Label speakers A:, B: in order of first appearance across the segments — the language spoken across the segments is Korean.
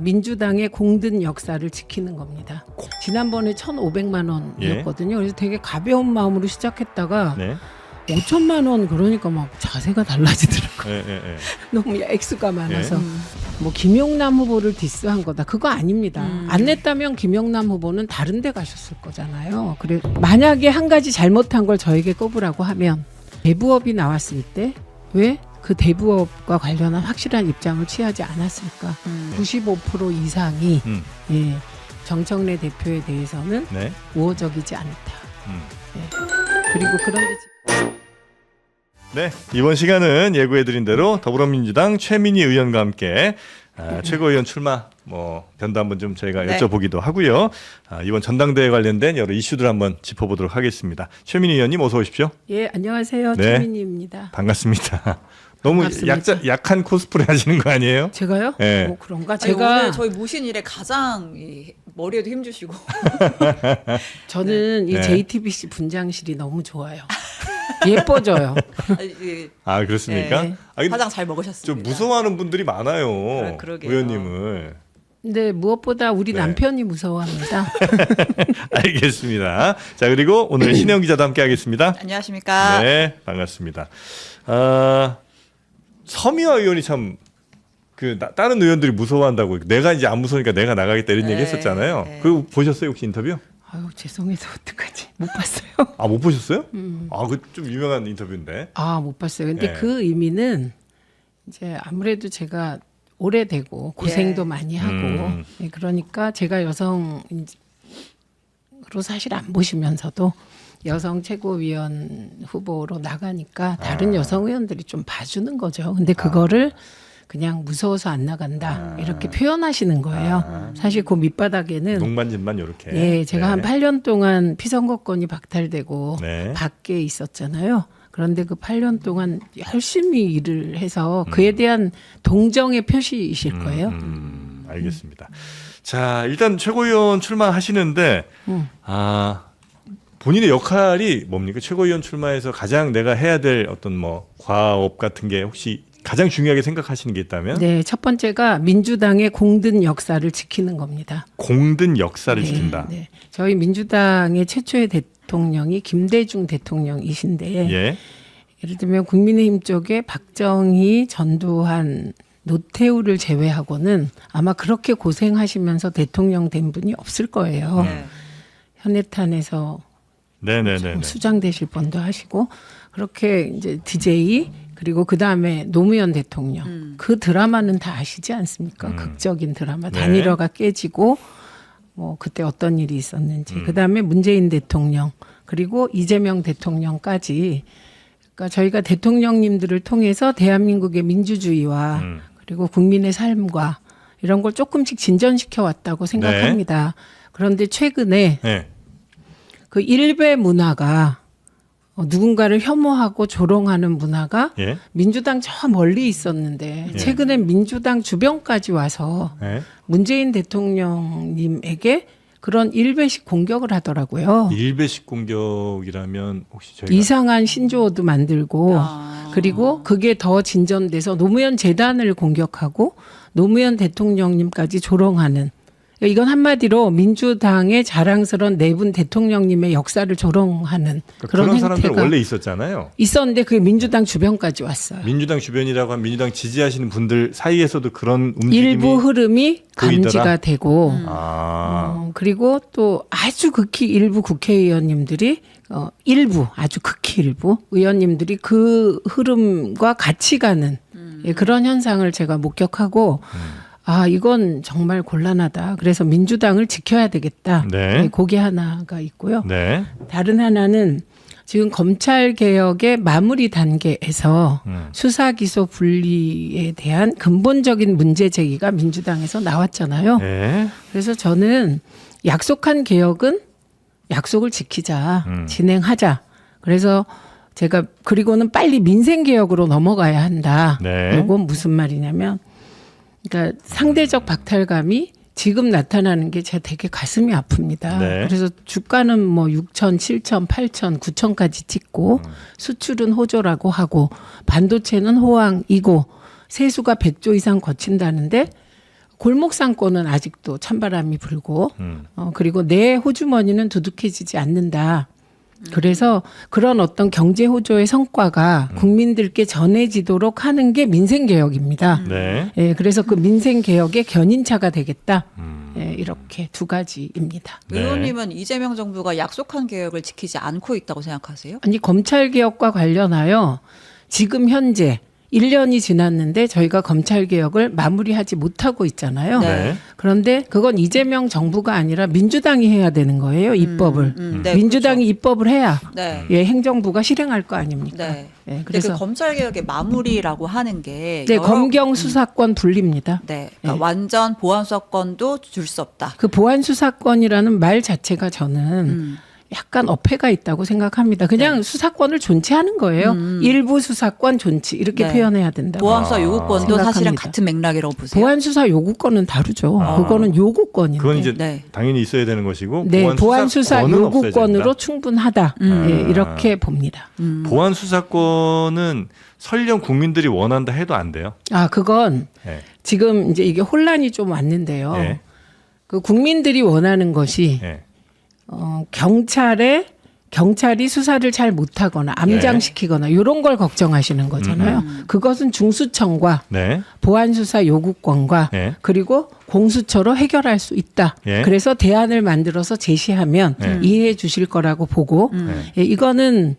A: 민주당의 공든 역사를 지키는 겁니다. 지난번에 1,500만 원이었거든요. 그래서 되게 가벼운 마음으로 시작했다가
B: 네.
A: 5천만 원 그러니까 막 자세가 달라지더라고요.
B: 네.
A: 너무 액수가 많아서. 뭐 김용남 후보를 디스한 거다. 그거 아닙니다. 안 냈다면 김용남 후보는 다른 데 가셨을 거잖아요. 그래 만약에 한 가지 잘못한 걸 저에게 꼽으라고 하면 대부업이 나왔을 때 왜 그 대부업과 관련한 확실한 입장을 취하지 않았을까? 95% 이상이 예, 정청래 대표에 대해서는
B: 네.
A: 우호적이지 않다. 예. 그리고 그런데
B: 네, 이번 시간은 예고해드린 대로 더불어민주당 최민희 의원과 함께 최고위원 출마 변도 한번 좀 저희가 여쭤보기도 하고요. 이번 전당대회 관련된 여러 이슈들 한번 짚어보도록 하겠습니다. 최민희 의원님 어서 오십시오.
A: 예, 안녕하세요.
B: 네.
A: 최민희입니다.
B: 반갑습니다. 너무
A: 반갑습니다.
B: 약한 코스프레 하시는 거 아니에요?
A: 제가요?
B: 네.
A: 그런가?
C: 아니,
A: 제가
C: 오늘 저희 모신 일에 가장 머리에도 힘주시고
A: 저는 이
B: 네.
A: JTBC 분장실이 너무 좋아요. 예뻐져요.
B: 아 그렇습니까?
A: 네.
B: 근데
C: 화장 잘 먹으셨습니다.
B: 좀 무서워하는 분들이 많아요.
C: 그러게요.
B: 의원님을.
A: 근데 무엇보다 우리
B: 네.
A: 남편이 무서워합니다.
B: 알겠습니다. 자 그리고 오늘 신혜영 기자도 함께하겠습니다.
C: 안녕하십니까?
B: 네, 반갑습니다. 서미화 의원이 참 다른 의원들이 무서워한다고 내가 이제 안 무서우니까 내가 나가겠다 이런
C: 네,
B: 얘기 했었잖아요.
C: 네.
B: 그거 보셨어요 혹시 인터뷰?
A: 아유 죄송해서 어떡하지? 못 봤어요.
B: 아 못 보셨어요? 그 좀 유명한 인터뷰인데.
A: 아 못 봤어요. 근데
B: 네.
A: 그 의미는 이제 아무래도 제가 오래되고 고생도
C: 예.
A: 많이 하고 예, 그러니까 제가 여성으로 사실 안 보시면서도 여성 최고위원 후보로 나가니까 다른 여성 의원들이 좀 봐주는 거죠. 근데 그거를 그냥 무서워서 안 나간다 이렇게 표현하시는 거예요. 사실 그 밑바닥에는
B: 농만진만 이렇게.
A: 예, 제가 한 8년 동안 피선거권이 박탈되고
B: 네.
A: 밖에 있었잖아요. 그런데 그 8년 동안 열심히 일을 해서 그에 대한 동정의 표시이실 거예요.
B: 알겠습니다. 자 일단 최고위원 출마하시는데 본인의 역할이 뭡니까? 최고위원 출마해서 가장 내가 해야 될 어떤 과업 같은 게 혹시 가장 중요하게 생각하시는 게 있다면?
A: 네, 첫 번째가 민주당의 공든 역사를 지키는 겁니다.
B: 공든 역사를 지킨다.
A: 네, 저희 민주당의 최초의 대통령이 김대중 대통령이신데
B: 예.
A: 예를 들면 국민의힘 쪽에 박정희, 전두환, 노태우를 제외하고는 아마 그렇게 고생하시면서 대통령 된 분이 없을 거예요.
C: 네.
A: 현해탄에서
B: 네네네.
A: 수장되실 뻔도 하시고 그렇게 이제 DJ 그리고 그 다음에 노무현 대통령 그 드라마는 다 아시지 않습니까? 극적인 드라마
B: 네.
A: 단일화가 깨지고 그때 어떤 일이 있었는지 그 다음에 문재인 대통령 그리고 이재명 대통령까지 그러니까 저희가 대통령님들을 통해서 대한민국의 민주주의와 그리고 국민의 삶과 이런 걸 조금씩 진전시켜 왔다고 생각합니다. 그런데 최근에
B: 네.
A: 그 일베 문화가 누군가를 혐오하고 조롱하는 문화가
B: 예.
A: 민주당 저 멀리 있었는데 최근에 민주당 주변까지 와서
B: 예.
A: 문재인 대통령님에게 그런 일베식 공격을 하더라고요.
B: 일베식 공격이라면 혹시 저희가
A: 이상한 신조어도 만들고 그리고 그게 더 진전돼서 노무현 재단을 공격하고 노무현 대통령님까지 조롱하는 이건 한마디로 민주당의 자랑스러운 네 분 대통령님의 역사를 조롱하는 그런
B: 사람들
A: 행태가
B: 원래 있었잖아요.
A: 있었는데 그게 민주당 주변까지 왔어요.
B: 민주당 주변이라고 하면 민주당 지지하시는 분들 사이에서도 그런 움직임이
A: 일부 흐름이
B: 보이더라?
A: 감지가 되고 그리고 또 아주 극히 일부 국회의원님들이 일부 아주 극히 일부 의원님들이 그 흐름과 같이 가는 예, 그런 현상을 제가 목격하고 이건 정말 곤란하다. 그래서 민주당을 지켜야 되겠다.
B: 네.
A: 네, 그게 하나가 있고요.
B: 네.
A: 다른 하나는 지금 검찰 개혁의 마무리 단계에서 수사 기소 분리에 대한 근본적인 문제 제기가 민주당에서 나왔잖아요.
B: 네.
A: 그래서 저는 약속한 개혁은 약속을 지키자, 진행하자. 그래서 제가 그리고는 빨리 민생 개혁으로 넘어가야 한다.
B: 네.
A: 이건 무슨 말이냐면, 그러니까 상대적 박탈감이 지금 나타나는 게 제가 되게 가슴이 아픕니다.
B: 네.
A: 그래서 주가는 6천, 7천, 8천, 9천까지 찍고 수출은 호조라고 하고 반도체는 호황이고 세수가 100조 이상 거친다는데 골목 상권은 아직도 찬바람이 불고 그리고 내 호주머니는 두둑해지지 않는다. 그래서 그런 어떤 경제 호조의 성과가 국민들께 전해지도록 하는 게 민생 개혁입니다.
B: 네.
A: 예, 그래서 그 민생 개혁의 견인차가 되겠다. 예, 이렇게 두 가지입니다.
B: 네.
C: 의원님은 이재명 정부가 약속한 계획을 지키지 않고 있다고 생각하세요?
A: 아니 검찰 개혁과 관련하여 지금 현재 1년이 지났는데 저희가 검찰 개혁을 마무리하지 못하고 있잖아요.
C: 네.
A: 그런데 그건 이재명 정부가 아니라 민주당이 해야 되는 거예요. 입법을.
C: 네,
A: 민주당이 입법을 해야
C: 네.
A: 예, 행정부가 실행할 거 아닙니까?
C: 네.
A: 예,
C: 근데
A: 그래서
C: 그 검찰 개혁의 마무리라고 하는 게
A: 네, 검경 수사권 분리입니다.
C: 네, 그러니까 완전 보안 수사권도 줄 수 없다.
A: 그 보안 수사권이라는 말 자체가 저는 약간 어폐가 있다고 생각합니다. 그냥 수사권을 존치하는 거예요. 일부 수사권 존치 이렇게
C: 네.
A: 표현해야 된다고.
C: 보안 수사 요구권도
A: 생각합니다.
C: 사실은 같은 맥락이라고 보세요.
A: 보안 수사 요구권은 다르죠. 그거는 요구권인데.
B: 그건 이제
C: 네.
B: 당연히 있어야 되는 것이고
A: 네, 보안 수사
B: 수사권은 없어야
A: 요구권으로
B: 된다.
A: 충분하다. 예, 이렇게 봅니다.
B: 보안 수사권은 설령 국민들이 원한다 해도 안 돼요.
A: 아, 그건
B: 네.
A: 지금 이제 이게 혼란이 좀 왔는데요.
B: 네.
A: 그 국민들이 원하는 것이
B: 네.
A: 경찰이 수사를 잘 못하거나 암장시키거나 이런 걸 걱정하시는 거잖아요. 그것은 중수청과
B: 네.
A: 보안수사 요구권과
B: 네.
A: 그리고 공수처로 해결할 수 있다.
B: 예.
A: 그래서 대안을 만들어서 제시하면 이해해 주실 거라고 보고 예, 이거는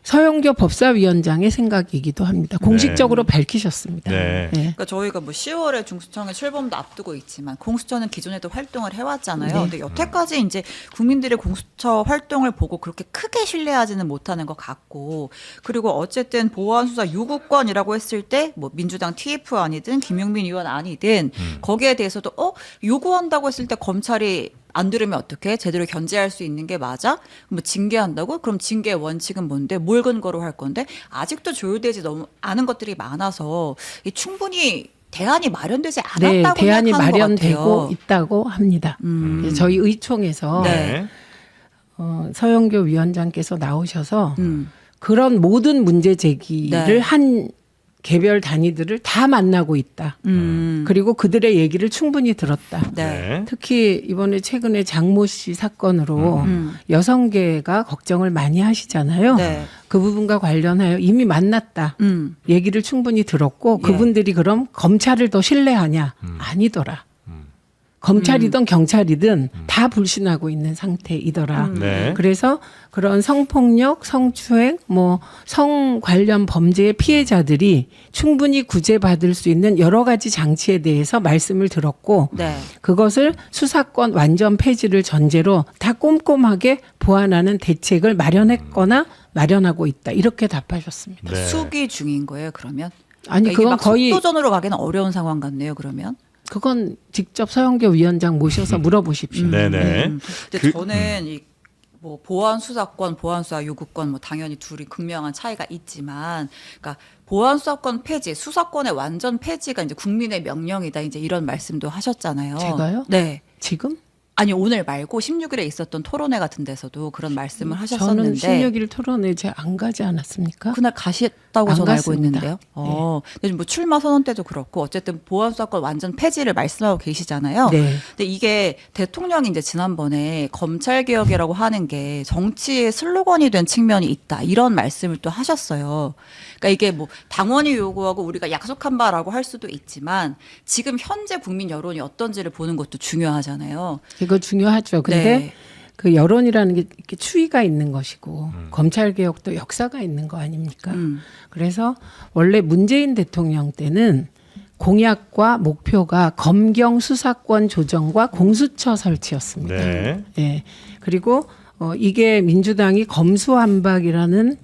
A: 서영교 법사위원장의 생각이기도 합니다. 공식적으로 밝히셨습니다.
B: 네.
A: 예.
C: 그러니까 저희가 뭐 10월에 중수청의 출범도 앞두고 있지만 공수처는 기존에도 활동을 해왔잖아요. 근데 여태까지 이제 국민들의 공수처 활동을 보고 그렇게 크게 신뢰하지는 못하는 것 같고, 그리고 어쨌든 보안수사 요구권이라고 했을 때 뭐 민주당 TF 아니든 김용민 의원 아니든 거기에 대해서도 요구한다고 했을 때 검찰이 안 들으면 어떻게 제대로 견제할 수 있는 게 맞아? 뭐 징계한다고? 그럼 징계의 원칙은 뭔데? 뭘 근거로 할 건데? 아직도 조율되지 너무 않은 것들이 많아서 충분히 대안이 마련되지 않았다고
A: 네, 대안이
C: 생각하는 것
A: 마련되고
C: 같아요.
A: 있다고 합니다. 저희 의총에서
C: 네.
A: 서영교 위원장께서 나오셔서 그런 모든 문제 제기를
C: 네.
A: 한 개별 단위들을 다 만나고 있다. 그리고 그들의 얘기를 충분히 들었다.
C: 네.
B: 네.
A: 특히 이번에 최근에 장모 씨 사건으로 여성계가 걱정을 많이 하시잖아요.
C: 네.
A: 그 부분과 관련하여 이미 만났다. 얘기를 충분히 들었고
C: 예.
A: 그분들이 그럼 검찰을 더 신뢰하냐? 아니더라. 검찰이든 경찰이든 다 불신하고 있는 상태이더라.
B: 네.
A: 그래서 그런 성폭력, 성추행, 뭐 성 관련 범죄의 피해자들이 충분히 구제받을 수 있는 여러 가지 장치에 대해서 말씀을 들었고
C: 네.
A: 그것을 수사권 완전 폐지를 전제로 다 꼼꼼하게 보완하는 대책을 마련했거나 마련하고 있다. 이렇게 답하셨습니다.
B: 네.
C: 수기 중인 거예요, 그러면?
A: 아니
C: 그러니까 이게
A: 그건
C: 막
A: 거의
C: 속도전으로 가기는 어려운 상황 같네요, 그러면.
A: 그건 직접 서영교 위원장 모셔서 물어보십시오.
B: 네네.
C: 근데 저는 이 뭐 보안 수사권, 보안 수사 요구권 뭐 당연히 둘이 극명한 차이가 있지만, 그러니까 보안 수사권 폐지, 수사권의 완전 폐지가 이제 국민의 명령이다, 이제 이런 말씀도 하셨잖아요.
A: 제가요?
C: 네.
A: 지금?
C: 아니 오늘 말고 16일에 있었던 토론회 같은 데서도 그런 말씀을
A: 저는
C: 하셨었는데
A: 16일 토론회 제가 안 가지 않았습니까?
C: 그날 가셨다고
A: 안
C: 저는 알고
A: 갔습니다.
C: 있는데요. 근데 뭐 출마 선언 때도 그렇고 어쨌든 보안 수사권 완전 폐지를 말씀하고 계시잖아요.
A: 네.
C: 근데 이게 대통령이 이제 지난번에 검찰 개혁이라고 하는 게 정치의 슬로건이 된 측면이 있다, 이런 말씀을 또 하셨어요. 그러니까 이게 뭐 당원이 요구하고 우리가 약속한 바라고 할 수도 있지만 지금 현재 국민 여론이 어떤지를 보는 것도 중요하잖아요.
A: 이거 중요하죠. 근데
C: 네.
A: 그 여론이라는 게 이렇게 추이가 있는 것이고 검찰 개혁도 역사가 있는 거 아닙니까? 그래서 원래 문재인 대통령 때는 공약과 목표가 검경 수사권 조정과 공수처 설치였습니다.
B: 네.
A: 예. 그리고 이게 민주당이 검수완박이라는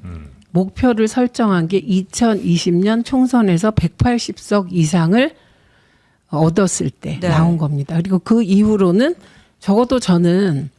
A: 목표를 설정한 게 2020년 총선에서 180석 이상을 얻었을 때
C: 네.
A: 나온 겁니다. 그리고 그 이후로는 적어도 저는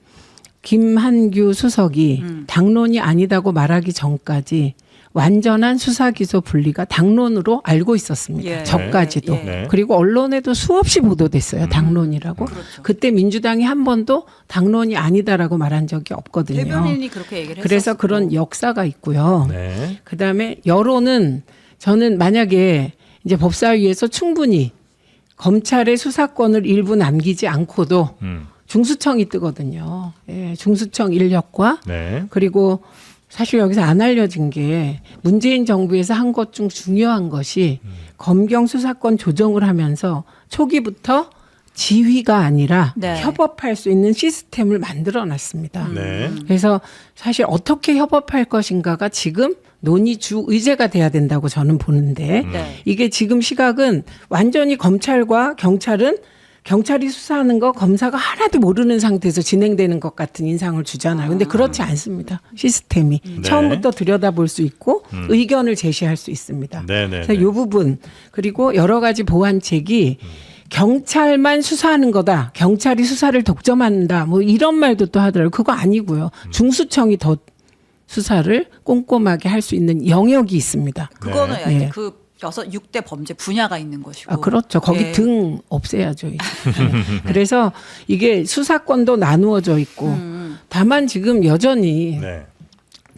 A: 김한규 수석이 당론이 아니다고 말하기 전까지 완전한 수사기소 분리가 당론으로 알고 있었습니다.
C: 예.
A: 저까지도.
C: 예.
A: 그리고 언론에도 수없이 보도됐어요. 당론이라고.
C: 그렇죠.
A: 그때 민주당이 한 번도 당론이 아니다라고 말한 적이 없거든요.
C: 대변인이 그렇게 얘기를
A: 그래서
C: 했었고.
A: 그런 역사가 있고요.
B: 네.
A: 그다음에 여론은 저는 만약에 이제 법사위에서 충분히 검찰의 수사권을 일부 남기지 않고도
B: 음.
A: 중수청이 뜨거든요. 예, 중수청 인력과
B: 네.
A: 그리고 사실 여기서 안 알려진 게 문재인 정부에서 한 것 중 중요한 것이 검경 수사권 조정을 하면서 초기부터 지휘가 아니라
C: 네.
A: 협업할 수 있는 시스템을 만들어 놨습니다.
B: 네.
A: 그래서 사실 어떻게 협업할 것인가가 지금 논의 주 의제가 돼야 된다고 저는 보는데
C: 네.
A: 이게 지금 시각은 완전히 검찰과 경찰이 수사하는 거 검사가 하나도 모르는 상태에서 진행되는 것 같은 인상을 주잖아요. 근데 그렇지 않습니다. 시스템이.
B: 네.
A: 처음부터 들여다볼 수 있고 의견을 제시할 수 있습니다.
B: 네, 네,
A: 그래서
B: 네.
A: 이 부분 그리고 여러 가지 보완책이 경찰만 수사하는 거다. 경찰이 수사를 독점한다. 뭐 이런 말도 또 하더라고요. 그거 아니고요. 중수청이 더 수사를 꼼꼼하게 할 수 있는 영역이 있습니다.
C: 그거는
A: 네.
C: 이제 그 6대 범죄 분야가 있는 것이고.
A: 아, 그렇죠. 거기
C: 예.
A: 등 없애야죠. 이제. 그래서 이게 수사권도 나누어져 있고 다만 지금 여전히
B: 네.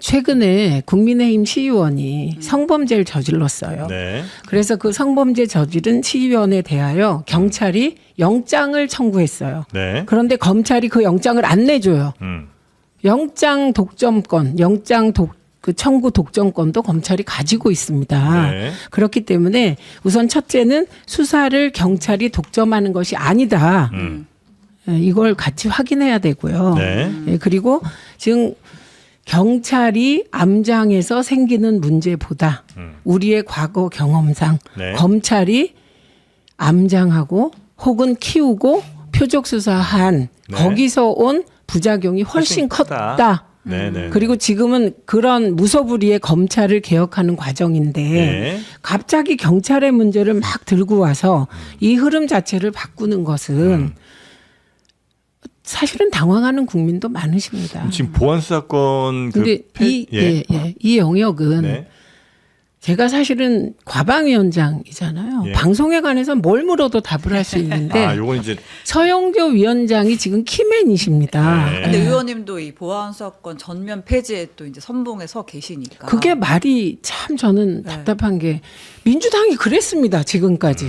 A: 최근에 국민의힘 시의원이 성범죄를 저질렀어요.
B: 네.
A: 그래서 그 성범죄 저지른 시의원에 대하여 경찰이 영장을 청구했어요.
B: 네.
A: 그런데 검찰이 그 영장을 안 내줘요. 영장 독점권, 그 청구 독점권도 검찰이 가지고 있습니다.
B: 네.
A: 그렇기 때문에 우선 첫째는 수사를 경찰이 독점하는 것이 아니다. 이걸 같이 확인해야 되고요.
B: 네.
A: 예, 그리고 지금 경찰이 암장에서 생기는 문제보다 우리의 과거 경험상
B: 네.
A: 검찰이 암장하고 혹은 키우고 표적 수사한
B: 네.
A: 거기서 온 부작용이 훨씬
B: 크다.
A: 컸다.
B: 네, 네.
A: 그리고 지금은 그런 무소불위의 검찰을 개혁하는 과정인데
B: 네.
A: 갑자기 경찰의 문제를 막 들고 와서 이 흐름 자체를 바꾸는 것은 사실은 당황하는 국민도 많으십니다.
B: 지금 보안 수사권
A: 근데 이 영역은
B: 네.
A: 제가 사실은 과방위원장이잖아요.
B: 예.
A: 방송에 관해서 뭘 물어도 답을 할 수 있는데
B: 아, 요건 이제
A: 서영교 위원장이 지금 키맨이십니다.
B: 네.
C: 근데 의원님도 이 보안 수사권 전면 폐지에 또 이제 선봉에 서 계시니까.
A: 그게 말이 참 저는 답답한 게 민주당이 그랬습니다. 지금까지.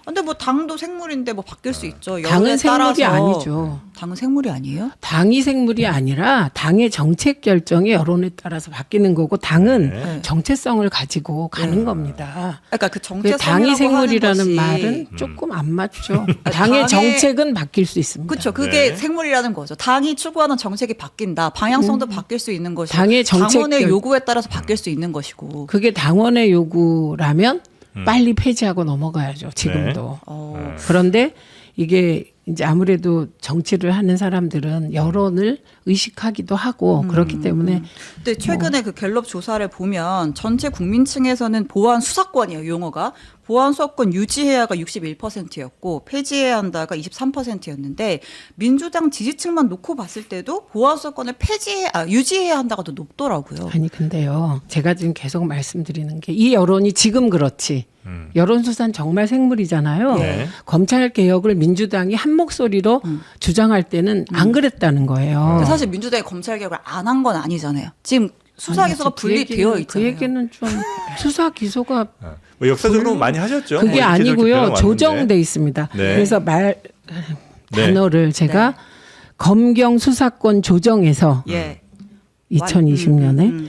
C: 근데 뭐 당도 생물인데 뭐 바뀔 수 있죠.
A: 당은
C: 여론에
A: 생물이
C: 따라서.
A: 아니죠.
C: 당은 생물이 아니에요?
A: 당이 생물이 아니라 당의 정책 결정이 여론에 따라서 바뀌는 거고 당은
B: 네.
A: 정체성을 가지고 가는 겁니다.
C: 그러니까 그
A: 그
C: 정체성이라고
A: 당이 생물이라는
C: 하는 것이
A: 말은 조금 안 맞죠. 당의
C: 당의-
A: 정책은 바뀔 수 있습니다.
C: 그렇죠. 그게
B: 네.
C: 생물이라는 거죠. 당이 추구하는 정책이 바뀐다. 방향성도 바뀔 수 있는 것이고
A: 당의 정책
C: 당원의
A: 결-
C: 요구에 따라서 바뀔 수 있는 것이고.
A: 그게 당원의 요구라면 빨리 폐지하고 넘어가야죠. 지금도.
C: 어.
A: 그런데 이게 이제 아무래도 정치를 하는 사람들은 여론을 의식하기도 하고 그렇기 때문에
C: 근데 최근에 그 갤럽 조사를 보면 전체 국민층에서는 보안 수사권이에요, 용어가. 보안 수사권 유지해야가 61%였고 폐지해야 한다가 23%였는데 민주당 지지층만 놓고 봤을 때도 보안 수사권을 유지해야 한다가 더 높더라고요.
A: 아니 근데요. 제가 지금 계속 말씀드리는 게 이 여론이 지금 그렇지. 여론수사는 정말 생물이잖아요.
B: 네.
A: 검찰 개혁을 민주당이 한 목소리로 주장할 때는 안 그랬다는 거예요.
C: 근데 사실 민주당이 검찰 개혁을 안 한 건 아니잖아요. 지금 수사 기소가
A: 아니, 그 얘기는-
C: 분리되어 있잖아요.
A: 그 얘기는 좀 수사 기소가
B: 뭐 역사적으로 많이 하셨죠.
A: 그게
B: 뭐 이렇게 저렇게
A: 아니고요.
B: 변해왔는데.
A: 조정돼 있습니다.
B: 네.
A: 그래서 단어를 제가 검경 수사권 조정에서
C: 예.
A: 2020년에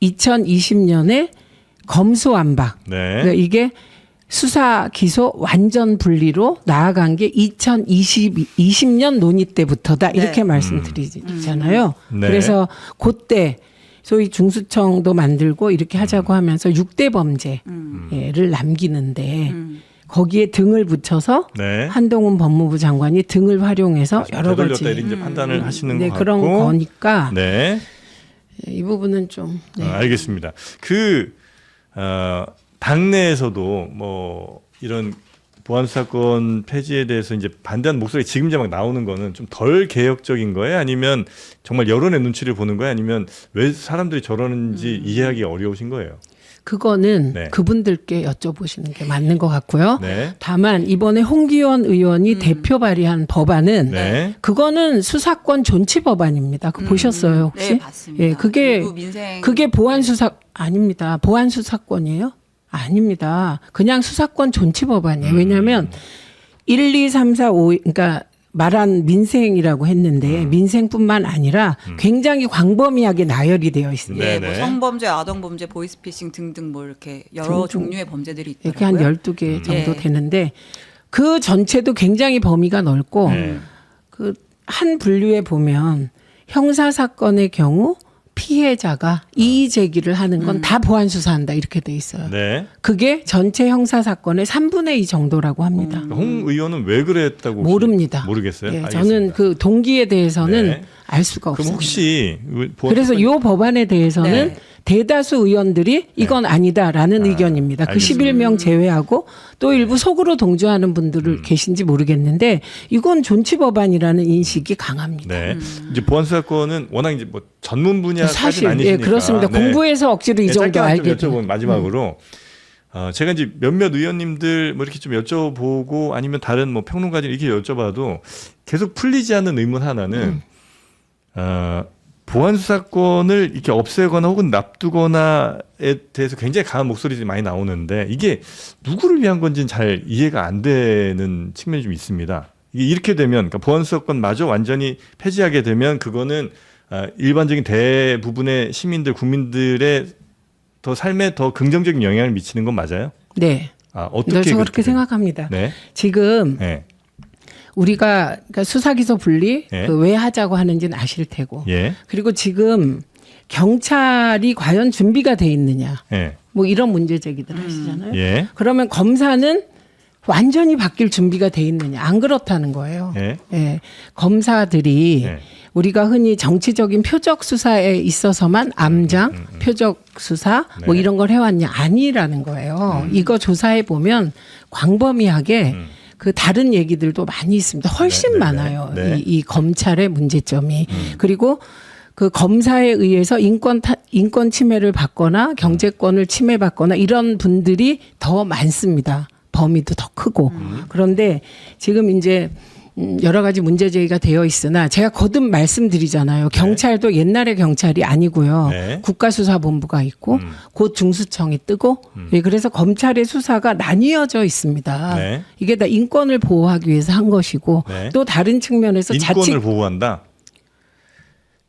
A: 2020년에 검수완박.
B: 네.
A: 그러니까 이게 수사 기소 완전 분리로 나아간 게 2020년 논의 때부터다 이렇게 말씀드리잖아요.
B: 네.
A: 그래서 그때 소위 중수청도 만들고 이렇게 하자고 하면서 6대 범죄를 남기는데 거기에 등을 붙여서
B: 네.
A: 한동훈 법무부 장관이 등을 활용해서 여러
B: 되돌렸다
A: 가지
B: 이제 판단을 하시는
A: 네,
B: 것
A: 그런
B: 같고.
A: 거니까
B: 네.
A: 이 부분은 좀 네.
B: 알겠습니다. 당내에서도 뭐 이런 보안 수사권 폐지에 대해서 이제 반대하는 목소리 지금 이제 막 나오는 거는 좀 덜 개혁적인 거예요? 아니면 정말 여론의 눈치를 보는 거예요? 아니면 왜 사람들이 저러는지 이해하기 어려우신 거예요?
A: 그거는
B: 네.
A: 그분들께 여쭤보시는 게 맞는 것 같고요.
B: 네.
A: 다만 이번에 홍기원 의원이 대표 발의한 법안은
B: 네.
A: 그거는 수사권 존치 법안입니다. 그거 보셨어요 혹시?
C: 네, 봤습니다.
A: 예, 그게
C: 일부 민생
A: 보안 수사 아닙니다. 보안 수사권이에요? 아닙니다. 그냥 수사권 존치 법안이에요. 왜냐하면 1, 2, 3, 4, 5 그러니까 말한 민생이라고 했는데 민생뿐만 아니라 굉장히 광범위하게 나열이 되어 있습니다.
C: 예,
B: 네네.
C: 뭐 성범죄, 아동범죄, 보이스피싱 등등 뭐 이렇게 여러 종류의 범죄들이
A: 이렇게 한
C: 있더라고요.
A: 12개 정도
C: 예.
A: 되는데 그 전체도 굉장히 범위가 넓고
B: 네.
A: 그 한 분류에 보면 형사 사건의 경우 피해자가 이의 제기를 하는 건 다 보안 수사한다 이렇게 돼 있어요.
B: 네.
A: 그게 전체 형사 사건의 3분의 2 정도라고 합니다.
B: 홍 의원은 왜 그랬다고 혹시
A: 모릅니다.
B: 모르겠어요.
A: 예,
B: 알겠습니다.
A: 저는 그 동기에 대해서는
B: 네.
A: 알 수가
B: 그럼
A: 없습니다.
B: 혹시
A: 그래서 이 법안에 대해서는
C: 네.
A: 대다수 의원들이 이건 아니다라는 의견입니다. 그
B: 알겠습니다.
A: 11명 제외하고 또 일부 속으로 동조하는 분들을 계신지 모르겠는데 이건 존치 법안이라는 인식이 강합니다.
B: 네. 이제 보안 수사권은 워낙 이제 뭐 전문 분야까지는
A: 사실
B: 아니시니까.
A: 예, 그렇습니다.
B: 네.
A: 공부해서 억지로 이
B: 네,
A: 정도
B: 짧게만
A: 알게
B: 좀
A: 돼요.
B: 여쭤보면 마지막으로 제가 이제 몇몇 의원님들 뭐 이렇게 좀 여쭤보고 아니면 다른 뭐 평론가들 이렇게 여쭤봐도 계속 풀리지 않는 의문 하나는 보안 수사권을 이렇게 없애거나 혹은 납두거나에 대해서 굉장히 강한 목소리들이 많이 나오는데 이게 누구를 위한 건지는 잘 이해가 안 되는 측면이 좀 있습니다. 이게 이렇게 되면 그러니까 보안 수사권마저 완전히 폐지하게 되면 그거는 일반적인 대부분의 시민들 국민들의 더 삶에 더 긍정적인 영향을 미치는 건 맞아요?
A: 네.
B: 어떻게
A: 저 그렇게
B: 돼요?
A: 생각합니다.
B: 네.
A: 지금
B: 네.
A: 우리가 그러니까 수사기소 분리
B: 예.
A: 그 왜 하자고 하는지는 아실 테고
B: 예.
A: 그리고 지금 경찰이 과연 준비가 돼 있느냐
B: 예.
A: 뭐 이런 문제 제기들 하시잖아요.
B: 예.
A: 그러면 검사는 완전히 바뀔 준비가 돼 있느냐 안 그렇다는 거예요.
B: 예.
A: 예. 검사들이
B: 예.
A: 우리가 흔히 정치적인 표적 수사에 있어서만 암장, 표적 수사 뭐
B: 네.
A: 이런 걸 해왔냐 아니라는 거예요. 이거 조사해 보면 광범위하게 그 다른 얘기들도 많이 있습니다. 훨씬
B: 네, 네,
A: 많아요.
B: 네.
A: 이 검찰의 문제점이. 그리고 그 검사에 의해서 인권 침해를 받거나 경제권을 침해받거나 이런 분들이 더 많습니다. 범위도 더 크고. 그런데 지금 이제 여러 가지 문제 제기가 되어 있으나 제가 거듭 말씀드리잖아요. 경찰도 옛날의 경찰이 아니고요.
B: 네.
A: 국가수사본부가 있고 곧 중수청이 뜨고 예, 그래서 검찰의 수사가 나뉘어져 있습니다.
B: 네.
A: 이게 다 인권을 보호하기 위해서 한 것이고
B: 네.
A: 또 다른 측면에서
B: 인권을
A: 자칫
B: 보호한다.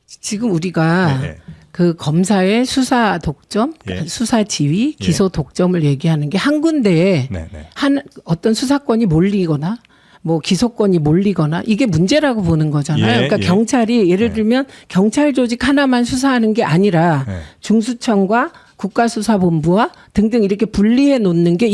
A: 지금 우리가
B: 네, 네.
A: 그 검사의 수사 독점,
B: 예.
A: 수사 지휘,
B: 예.
A: 기소 독점을 얘기하는 게 한 군데에
B: 네, 네.
A: 한 어떤 수사권이 몰리거나 뭐 기소권이 몰리거나 이게 문제라고 보는 거잖아요.
B: 예,
A: 그러니까
B: 예.
A: 경찰이 예를 들면 경찰 조직 하나만 수사하는 게 아니라
B: 네.
A: 중수청과 국가수사본부와 등등 이렇게 분리해 놓는 게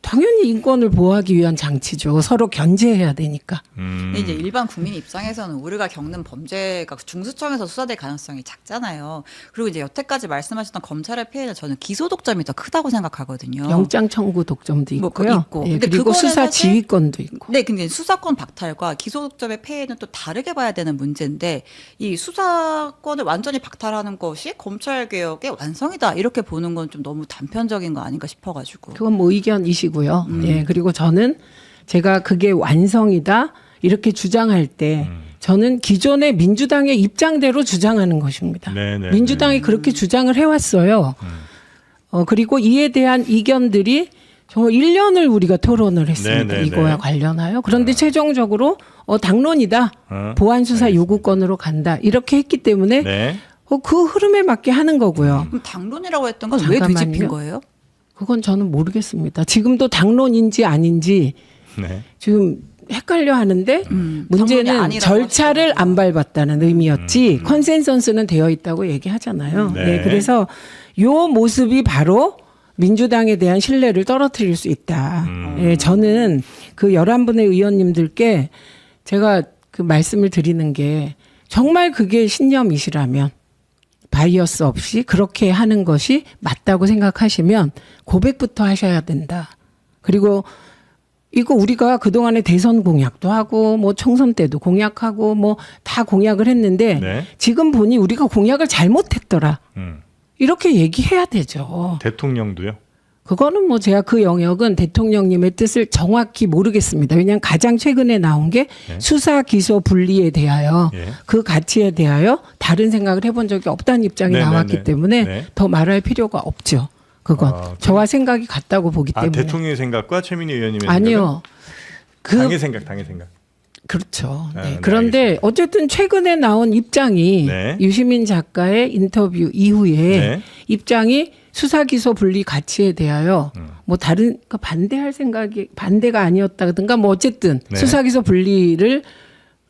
A: 당연히 인권을 보호하기 위한 장치죠. 서로 견제해야 되니까.
C: 근데 이제 일반 국민 입장에서는 우리가 겪는 범죄가 중수청에서 수사될 가능성이 작잖아요. 그리고 이제 여태까지 말씀하셨던 검찰의 피해는 저는 기소 독점이 더 크다고 생각하거든요.
A: 영장 청구 독점도
C: 뭐
A: 있고요.
C: 있고.
A: 예,
C: 근데
A: 그리고
C: 그거는
A: 수사
C: 사실-
A: 지휘권도 있고.
C: 네, 근데 수사권 박탈과 기소 독점의 폐해는 또 다르게 봐야 되는 문제인데 이 수사권을 완전히 박탈하는 것이 검찰 개혁의 완성이다 이렇게 보는 건 좀 너무 단편적인 거 아닌가 싶어가지고.
A: 그건 뭐 의견이시고요. 예, 그리고 저는 제가 그게 완성이다 이렇게 주장할 때 저는 기존의 민주당의 입장대로 주장하는 것입니다.
B: 네, 네,
A: 민주당이 그렇게 주장을 해왔어요. 그리고 이에 대한 이견들이 정말 1년을 우리가 토론을 했습니다.
B: 네, 네,
A: 이거와
B: 네.
A: 관련하여. 그런데 최종적으로 당론이다. 보안 수사 요구권으로 간다. 이렇게 했기 때문에
B: 네.
A: 그 흐름에 맞게 하는 거고요.
C: 그럼 당론이라고 했던 건 왜
A: 잠깐만요.
C: 뒤집힌 거예요?
A: 그건 저는 모르겠습니다. 지금도 당론인지 아닌지
B: 네.
A: 지금 헷갈려 하는데
C: 당론이
A: 문제는
C: 아니라고
A: 절차를
C: 하시더라고요.
A: 안 밟았다는 의미였지 컨센서스는 되어 있다고 얘기하잖아요.
B: 네.
A: 네, 그래서 요 모습이 바로 민주당에 대한 신뢰를 떨어뜨릴 수 있다. 예, 저는 그 11분의 의원님들께 제가 그 말씀을 드리는 게 정말 그게 신념이시라면 바이어스 없이 그렇게 하는 것이 맞다고 생각하시면 고백부터 하셔야 된다. 그리고 이거 우리가 그동안에 대선 공약도 하고 뭐 총선 때도 공약하고 뭐 다 공약을 했는데
B: 네.
A: 지금 보니 우리가 공약을 잘못했더라. 이렇게 얘기해야 되죠.
B: 대통령도요.
A: 그거는 뭐 제가 그 영역은 대통령님의 뜻을 정확히 모르겠습니다. 왜냐하면 가장 최근에 나온 게
B: 네.
A: 수사 기소 분리에 대하여
B: 예.
A: 그 가치에 대하여 다른 생각을 해본 적이 없다는 입장이
B: 네,
A: 나왔기
B: 네, 네.
A: 때문에
B: 네.
A: 더 말할 필요가 없죠. 그건 저와 생각이 같다고 보기 때문에.
B: 대통령의 생각과 최민희 의원님의
A: 아니요.
B: 생각은 당의 생각.
A: 그렇죠. 네.
B: 네,
A: 그런데
B: 알겠습니다.
A: 어쨌든 최근에 나온 입장이
B: 네.
A: 유시민 작가의 인터뷰 이후에
B: 네.
A: 입장이 수사 기소 분리 가치에 대하여 뭐 다른 그러니까 반대할 생각이 반대가 아니었다든가 뭐 어쨌든
B: 네.
A: 수사 기소 분리를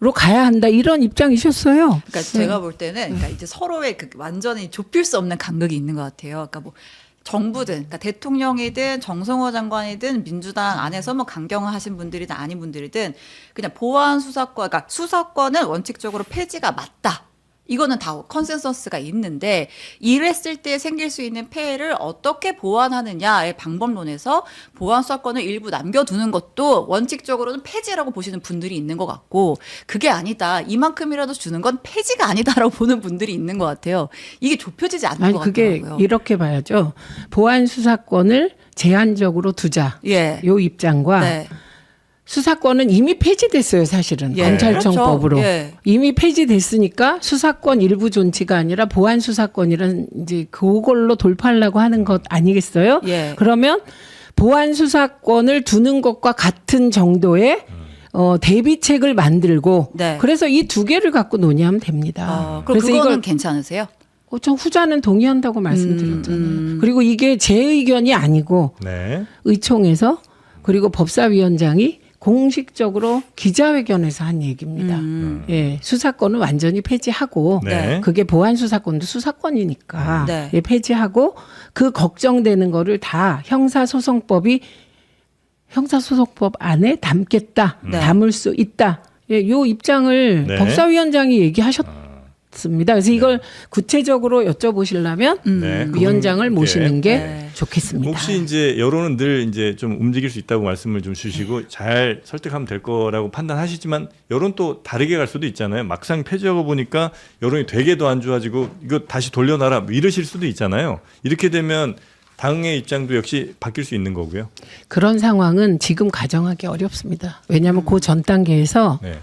A: 로 가야 한다 이런 입장이셨어요.
C: 그러니까 제가 볼 때는 그러니까 이제 서로의 그 완전히 좁힐 수 없는 간극이 있는 것 같아요. 그러니까 뭐 정부든 그러니까 대통령이든 정성호 장관이든 민주당 안에서 뭐 강경하신 분들이든 아닌 분들이든 그냥 보안 수사권, 그러니까 수사권은 원칙적으로 폐지가 맞다. 이거는 다 컨센서스가 있는데 이랬을 때 생길 수 있는 폐해를 어떻게 보완하느냐의 방법론에서 보안 수사권을 일부 남겨두는 것도 원칙적으로는 폐지라고 보시는 분들이 있는 것 같고 그게 아니다. 이만큼이라도 주는 건 폐지가 아니다라고 보는 분들이 있는 것 같아요. 이게 좁혀지지 않는
A: 아니
C: 것
A: 그게
C: 같더라고요.
A: 이렇게 봐야죠. 보안 수사권을 제한적으로 두자.
C: 예.
A: 요 입장과
C: 네.
A: 수사권은 이미 폐지됐어요, 사실은.
C: 예.
A: 검찰청법으로.
C: 그렇죠. 예.
A: 이미 폐지됐으니까 수사권 일부 존치가 아니라 보안 수사권이란 이제 그걸로 돌파하려고 하는 것 아니겠어요?
C: 예.
A: 그러면 보안 수사권을 두는 것과 같은 정도의 대비책을 만들고
C: 네.
A: 그래서 이 두 개를 갖고 논의하면 됩니다.
C: 그럼 그거는 괜찮으세요?
A: 저 후자는 동의한다고 말씀드렸잖아요. 그리고 이게 제 의견이 아니고
B: 네.
A: 의총에서 그리고 법사위원장이 공식적으로 기자회견에서 한 얘기입니다. 예, 수사권은 완전히 폐지하고
B: 네.
A: 그게 보안 수사권도 수사권이니까
C: 네.
A: 예, 폐지하고 그 걱정되는 거를 다 형사소송법 안에 담겠다,
C: 네.
A: 담을 수 있다. 예, 요 입장을
B: 네.
A: 법사위원장이 얘기하셨습니다. 그래서 이걸 구체적으로 여쭤보시려면
B: 네.
A: 위원장을 모시는 게
C: 네.
A: 좋겠습니다.
B: 혹시 이제 여론은 늘 이제 좀 움직일 수 있다고 말씀을 좀 주시고 잘 설득하면 될 거라고 판단하시지만 여론 또 다르게 갈 수도 있잖아요. 막상 폐지하고 보니까 여론이 되게 더 안 좋아지고 이거 다시 돌려놔라 뭐 이러실 수도 있잖아요. 이렇게 되면 당의 입장도 역시 바뀔 수 있는 거고요.
A: 그런 상황은 지금 가정하기 어렵습니다. 왜냐하면 그 전 단계에서
B: 네.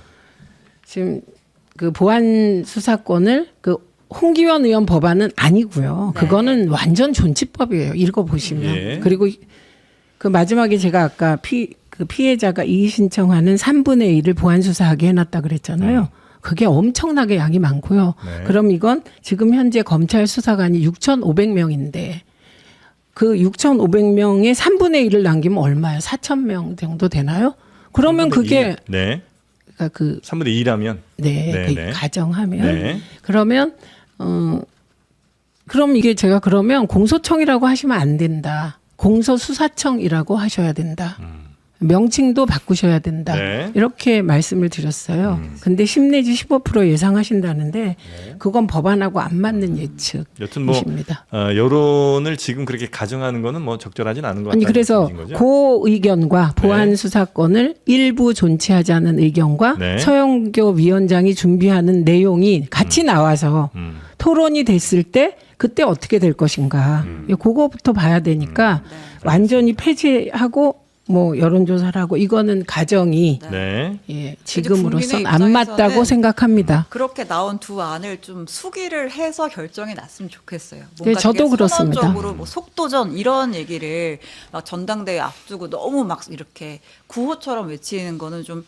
A: 지금 그 보안 수사권을 그 홍기원 의원 법안은 아니고요.
C: 네.
A: 그거는 완전 존치법이에요. 읽어보시면.
B: 예.
A: 그리고 그 마지막에 제가 아까 그 피해자가 이의 신청하는 3분의 1을 보안 수사하게 해놨다 그랬잖아요. 그게 엄청나게 양이 많고요.
B: 네.
A: 그럼 이건 지금 현재 검찰 수사관이 6,500명인데 그 6,500명의 3분의 1을 남기면 얼마예요? 4,000명 정도 되나요? 그러면 그게
B: 네.
A: 그러니까 그
B: 3분의 2라면
A: 네,
B: 네,
A: 그
B: 네.
A: 가정하면
B: 네.
A: 그러면 그럼 이게 제가 그러면 공소청이라고 하시면 안 된다. 공소수사청이라고 하셔야 된다. 명칭도 바꾸셔야 된다.
B: 네.
A: 이렇게 말씀을 드렸어요. 근데 10 내지 15% 예상하신다는데 그건 법안하고 안 맞는
B: 여튼 뭐
A: 예측이십니다.
B: 여론을 지금 그렇게 가정하는 거는 뭐 적절하진 않은 것 같다는
A: 아니 그래서
B: 말씀이신 거죠?
A: 그 의견과 보안 수사권을 일부 존치하자는 의견과
B: 네.
A: 서영교 위원장이 준비하는 내용이 같이 나와서 토론이 됐을 때 그때 어떻게 될 것인가. 그거부터 봐야 되니까 완전히 폐지하고 뭐 여론조사를 하고 이거는 가정이
B: 네.
A: 예, 지금으로선
C: 국민의
A: 안 맞다고
C: 입장에서는
A: 생각합니다.
C: 그렇게 나온 두 안을 좀 수기를 해서 결정이 났으면 좋겠어요.
A: 네,
C: 뭔가
A: 저도
C: 되게
A: 그렇습니다.
C: 선언적으로 뭐 속도전 이런 얘기를 막 전당대회 앞두고 너무 막 이렇게 구호처럼 외치는 거는 좀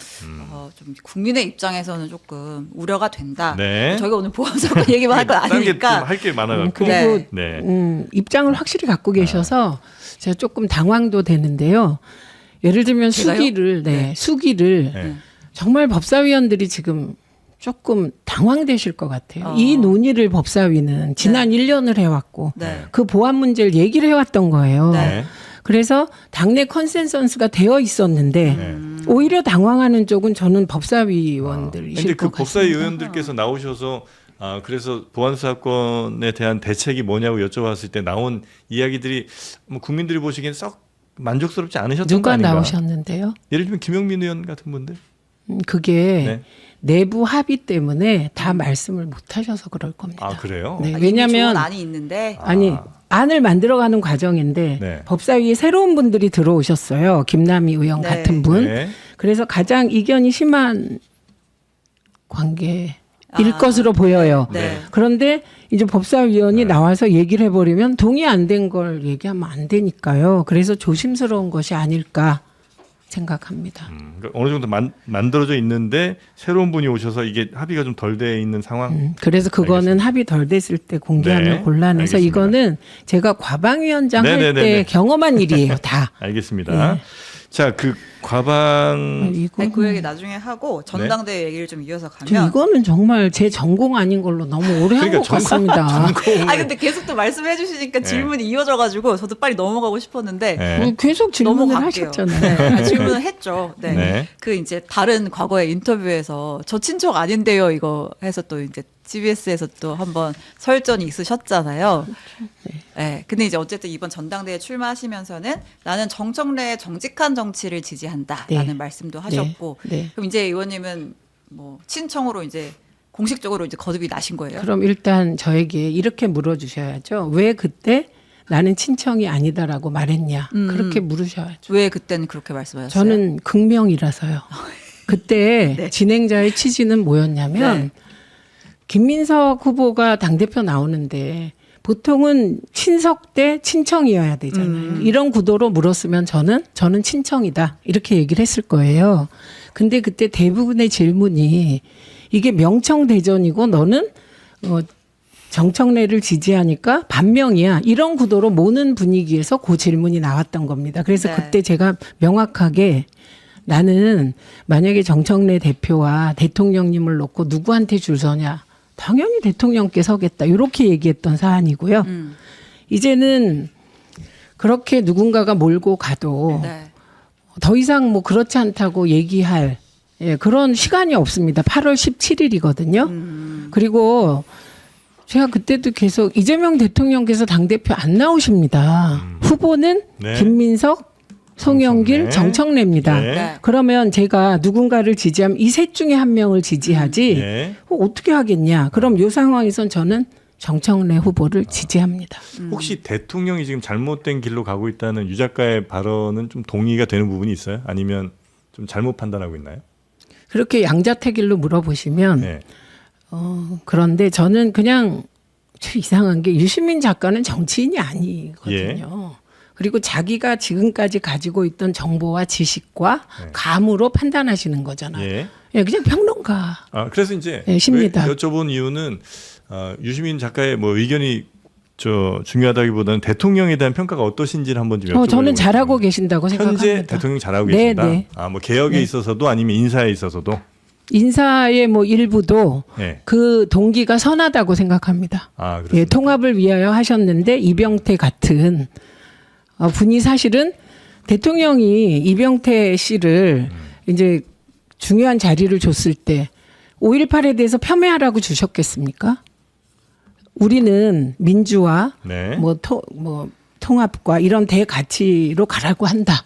C: 국민의 입장에서는 조금 우려가 된다.
B: 네.
C: 저희가 오늘 보안사건 얘기만 할 건 아니니까.
B: 할 게 많아요.
A: 그리고
B: 네.
A: 입장을 확실히 갖고 계셔서 제가 조금 당황도 되는데요. 예를 들면
C: 제가요?
A: 수기를
B: 네.
A: 정말 법사위원들이 지금 조금 당황되실 것 같아요. 이 논의를 법사위는 지난 1년을 해왔고
C: 네.
A: 그 보안 문제를 얘기를 해왔던 거예요.
B: 네.
A: 그래서 당내 컨센서스가 되어 있었는데 오히려 당황하는 쪽은 저는 법사위원들이실
B: 근데 그
A: 것
B: 법사위
A: 같습니다.
B: 의원들께서 나오셔서 그래서 보안수사권에 대한 대책이 뭐냐고 여쭤봤을 때 나온 이야기들이 뭐 국민들이 보시기엔 썩 만족스럽지 않으셨던 거
A: 누가
B: 아닌가?
A: 나오셨는데요?
B: 예를 들면 김용민 의원 같은 분들.
A: 그게
B: 네.
A: 내부 합의 때문에 다 말씀을 못 하셔서 그럴 겁니다.
B: 아 그래요?
A: 네,
C: 이미
A: 왜냐하면
C: 좋은 안이 있는데
A: 아니 안을 만들어가는 과정인데
B: 네.
A: 법사위에 새로운 분들이 들어오셨어요. 김남희 의원
C: 네.
A: 같은 분.
B: 네.
A: 그래서 가장 이견이 심한 관계 일 것으로 보여요.
C: 네.
A: 그런데 이제 법사위원이
B: 네.
A: 나와서 얘기를 해버리면 동의 안 된 걸 얘기하면 안 되니까요. 그래서 조심스러운 것이 아닐까 생각합니다.
B: 그러니까 어느 정도 만들어져 있는데 새로운 분이 오셔서 이게 합의가 좀 덜 돼 있는 상황.
A: 그래서 그거는
B: 알겠습니다.
A: 합의 덜 됐을 때 공개하면
B: 네,
A: 곤란해서
B: 알겠습니다.
A: 이거는 제가 과방위원장 할
B: 네네네네.
A: 때 경험한 일이에요. 다.
B: 알겠습니다.
A: 네.
B: 자, 그 과방
C: 아니, 그 얘기 나중에 하고 전당대회 얘기를 좀 이어서
A: 저
C: 가면.
A: 이거는 정말 제 전공 아닌 걸로 너무 오래 한 것
B: 그러니까
A: 같습니다.
C: 아 근데 계속 또 말씀해 주시니까
B: 네.
C: 질문이 이어져가지고 저도 빨리 넘어가고 싶었는데
B: 네.
A: 계속 질문을
C: 넘어갈게요.
A: 하셨잖아요.
C: 네, 질문을 했죠. 네.
B: 네.
C: 그 이제 다른 과거의 인터뷰에서 저 친척 아닌데요 이거 해서 또 이제 CBS에서 또 한번 설전이 있으셨잖아요. 네. 근데 이제 어쨌든 이번 전당대회 출마하시면서는 나는 정청래의 정직한 정치를 지지한다라는
A: 네.
C: 말씀도 하셨고,
A: 네.
C: 그럼 이제 의원님은 뭐 친청으로 이제 공식적으로 이제 거듭이 나신 거예요?
A: 그럼 일단 저에게 이렇게 물어주셔야죠. 왜 그때 나는 친청이 아니다라고 말했냐. 그렇게 물으셔야죠.
C: 왜 그때는 그렇게 말씀하셨어요?
A: 저는 극명이라서요. 그때
C: 네.
A: 진행자의 취지는 뭐였냐면
C: 네.
A: 김민석 후보가 당대표 나오는데 보통은 친석 대 친청이어야 되잖아요. 이런 구도로 물었으면 저는 친청이다. 이렇게 얘기를 했을 거예요. 근데 그때 대부분의 질문이 이게 명청대전이고 너는 정청래를 지지하니까 반명이야. 이런 구도로 모는 분위기에서 그 질문이 나왔던 겁니다. 그래서
C: 네.
A: 그때 제가 명확하게 나는 만약에 정청래 대표와 대통령님을 놓고 누구한테 줄 서냐. 당연히 대통령께 서겠다. 이렇게 얘기했던 사안이고요. 이제는 그렇게 누군가가 몰고 가도
C: 네.
A: 더 이상 뭐 그렇지 않다고 얘기할 그런 시간이 없습니다. 8월 17일이거든요. 그리고 제가 그때도 계속 이재명 대통령께서 당대표 안 나오십니다. 후보는
B: 네.
A: 김민석, 송영길,
B: 정청래.
A: 정청래입니다.
B: 네.
C: 네.
A: 그러면 제가 누군가를 지지하면 이 셋 중에 한 명을 지지하지
B: 네.
A: 어떻게 하겠냐. 그럼 이 상황에선 저는 정청래 후보를 지지합니다.
B: 혹시 대통령이 지금 잘못된 길로 가고 있다는 유 작가의 발언은 좀 동의가 되는 부분이 있어요? 아니면 좀 잘못 판단하고 있나요?
A: 그렇게 양자택일로 물어보시면
B: 네.
A: 그런데 저는 그냥 참 이상한 게 유시민 작가는 정치인이 아니거든요.
B: 예.
A: 그리고 자기가 지금까지 가지고 있던 정보와 지식과
B: 네.
A: 감으로 판단하시는 거잖아요.
B: 예.
A: 예, 그냥 평론가.
B: 아, 그래서 이제
A: 네, 십니다.
B: 왜 여쭤본 이유는 유시민 작가의 뭐 의견이 중요하다기보다는 대통령에 대한 평가가 어떠신지를 한번 좀 여쭤보려고
A: 저는 잘하고
B: 했습니다.
A: 계신다고 생각합니다.
B: 현재 대통령 잘하고
A: 네,
B: 계신다.
A: 네.
B: 아, 뭐 개혁에
A: 네.
B: 있어서도 아니면 인사에 있어서도.
A: 인사의 뭐 일부도
B: 네.
A: 그 동기가 선하다고 생각합니다.
B: 아, 그렇습니다.
A: 예, 통합을 위하여 하셨는데 이병태 같은 분이 사실은 대통령이 이병태 씨를 이제 중요한 자리를 줬을 때 5.18에 대해서 폄훼하라고 주셨겠습니까? 우리는 민주화,
B: 네.
A: 뭐 통합과 이런 대가치로 가라고 한다.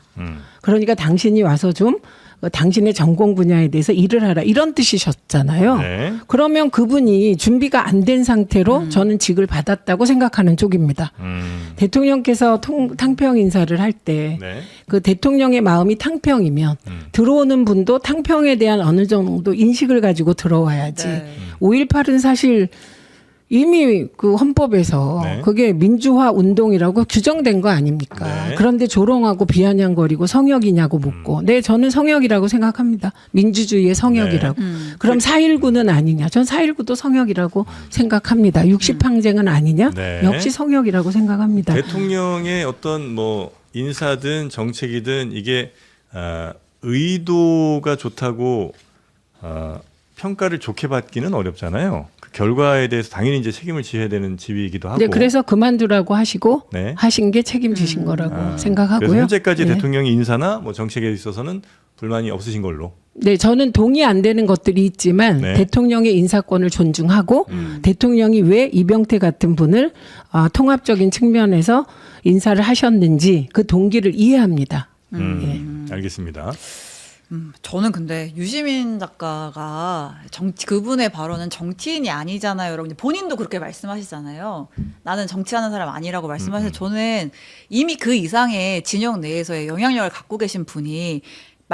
A: 그러니까 당신이 와서 좀 당신의 전공 분야에 대해서 일을 하라 이런 뜻이셨잖아요.
B: 네.
A: 그러면 그분이 준비가 안 된 상태로 저는 직을 받았다고 생각하는 쪽입니다. 대통령께서 탕평 인사를 할 때 그
B: 네.
A: 대통령의 마음이 탕평이면 들어오는 분도 탕평에 대한 어느 정도 인식을 가지고 들어와야지.
C: 네.
A: 5.18은 사실 이미 그 헌법에서
B: 네.
A: 그게 민주화 운동이라고 규정된 거 아닙니까?
B: 네.
A: 그런데 조롱하고 비아냥거리고 성역이냐고 묻고 네 저는 성역이라고 생각합니다. 민주주의의 성역이라고. 그럼 4.19는 아니냐? 전 4.19도 성역이라고 생각합니다. 60항쟁은 아니냐?
B: 네.
A: 역시 성역이라고 생각합니다.
B: 대통령의 어떤 뭐 인사든 정책이든 이게 의도가 좋다고 평가를 좋게 받기는 어렵잖아요. 그 결과에 대해서 당연히 이제 책임을 져야 되는 지위이기도 하고.
A: 네, 그래서 그만두라고 하시고
B: 네.
A: 하신 게 책임지신 거라고 생각하고요.
B: 그래서 현재까지
A: 네.
B: 대통령의 인사나 뭐 정책에 있어서는 불만이 없으신 걸로.
A: 네, 저는 동의 안 되는 것들이 있지만
B: 네.
A: 대통령의 인사권을 존중하고 대통령이 왜 이병태 같은 분을 통합적인 측면에서 인사를 하셨는지 그 동기를 이해합니다.
B: 알겠습니다.
C: 저는 근데 유시민 작가가 그분의 발언은 정치인이 아니잖아요. 여러분 본인도 그렇게 말씀하시잖아요. 나는 정치하는 사람 아니라고 말씀하셔서 저는 이미 그 이상의 진영 내에서의 영향력을 갖고 계신 분이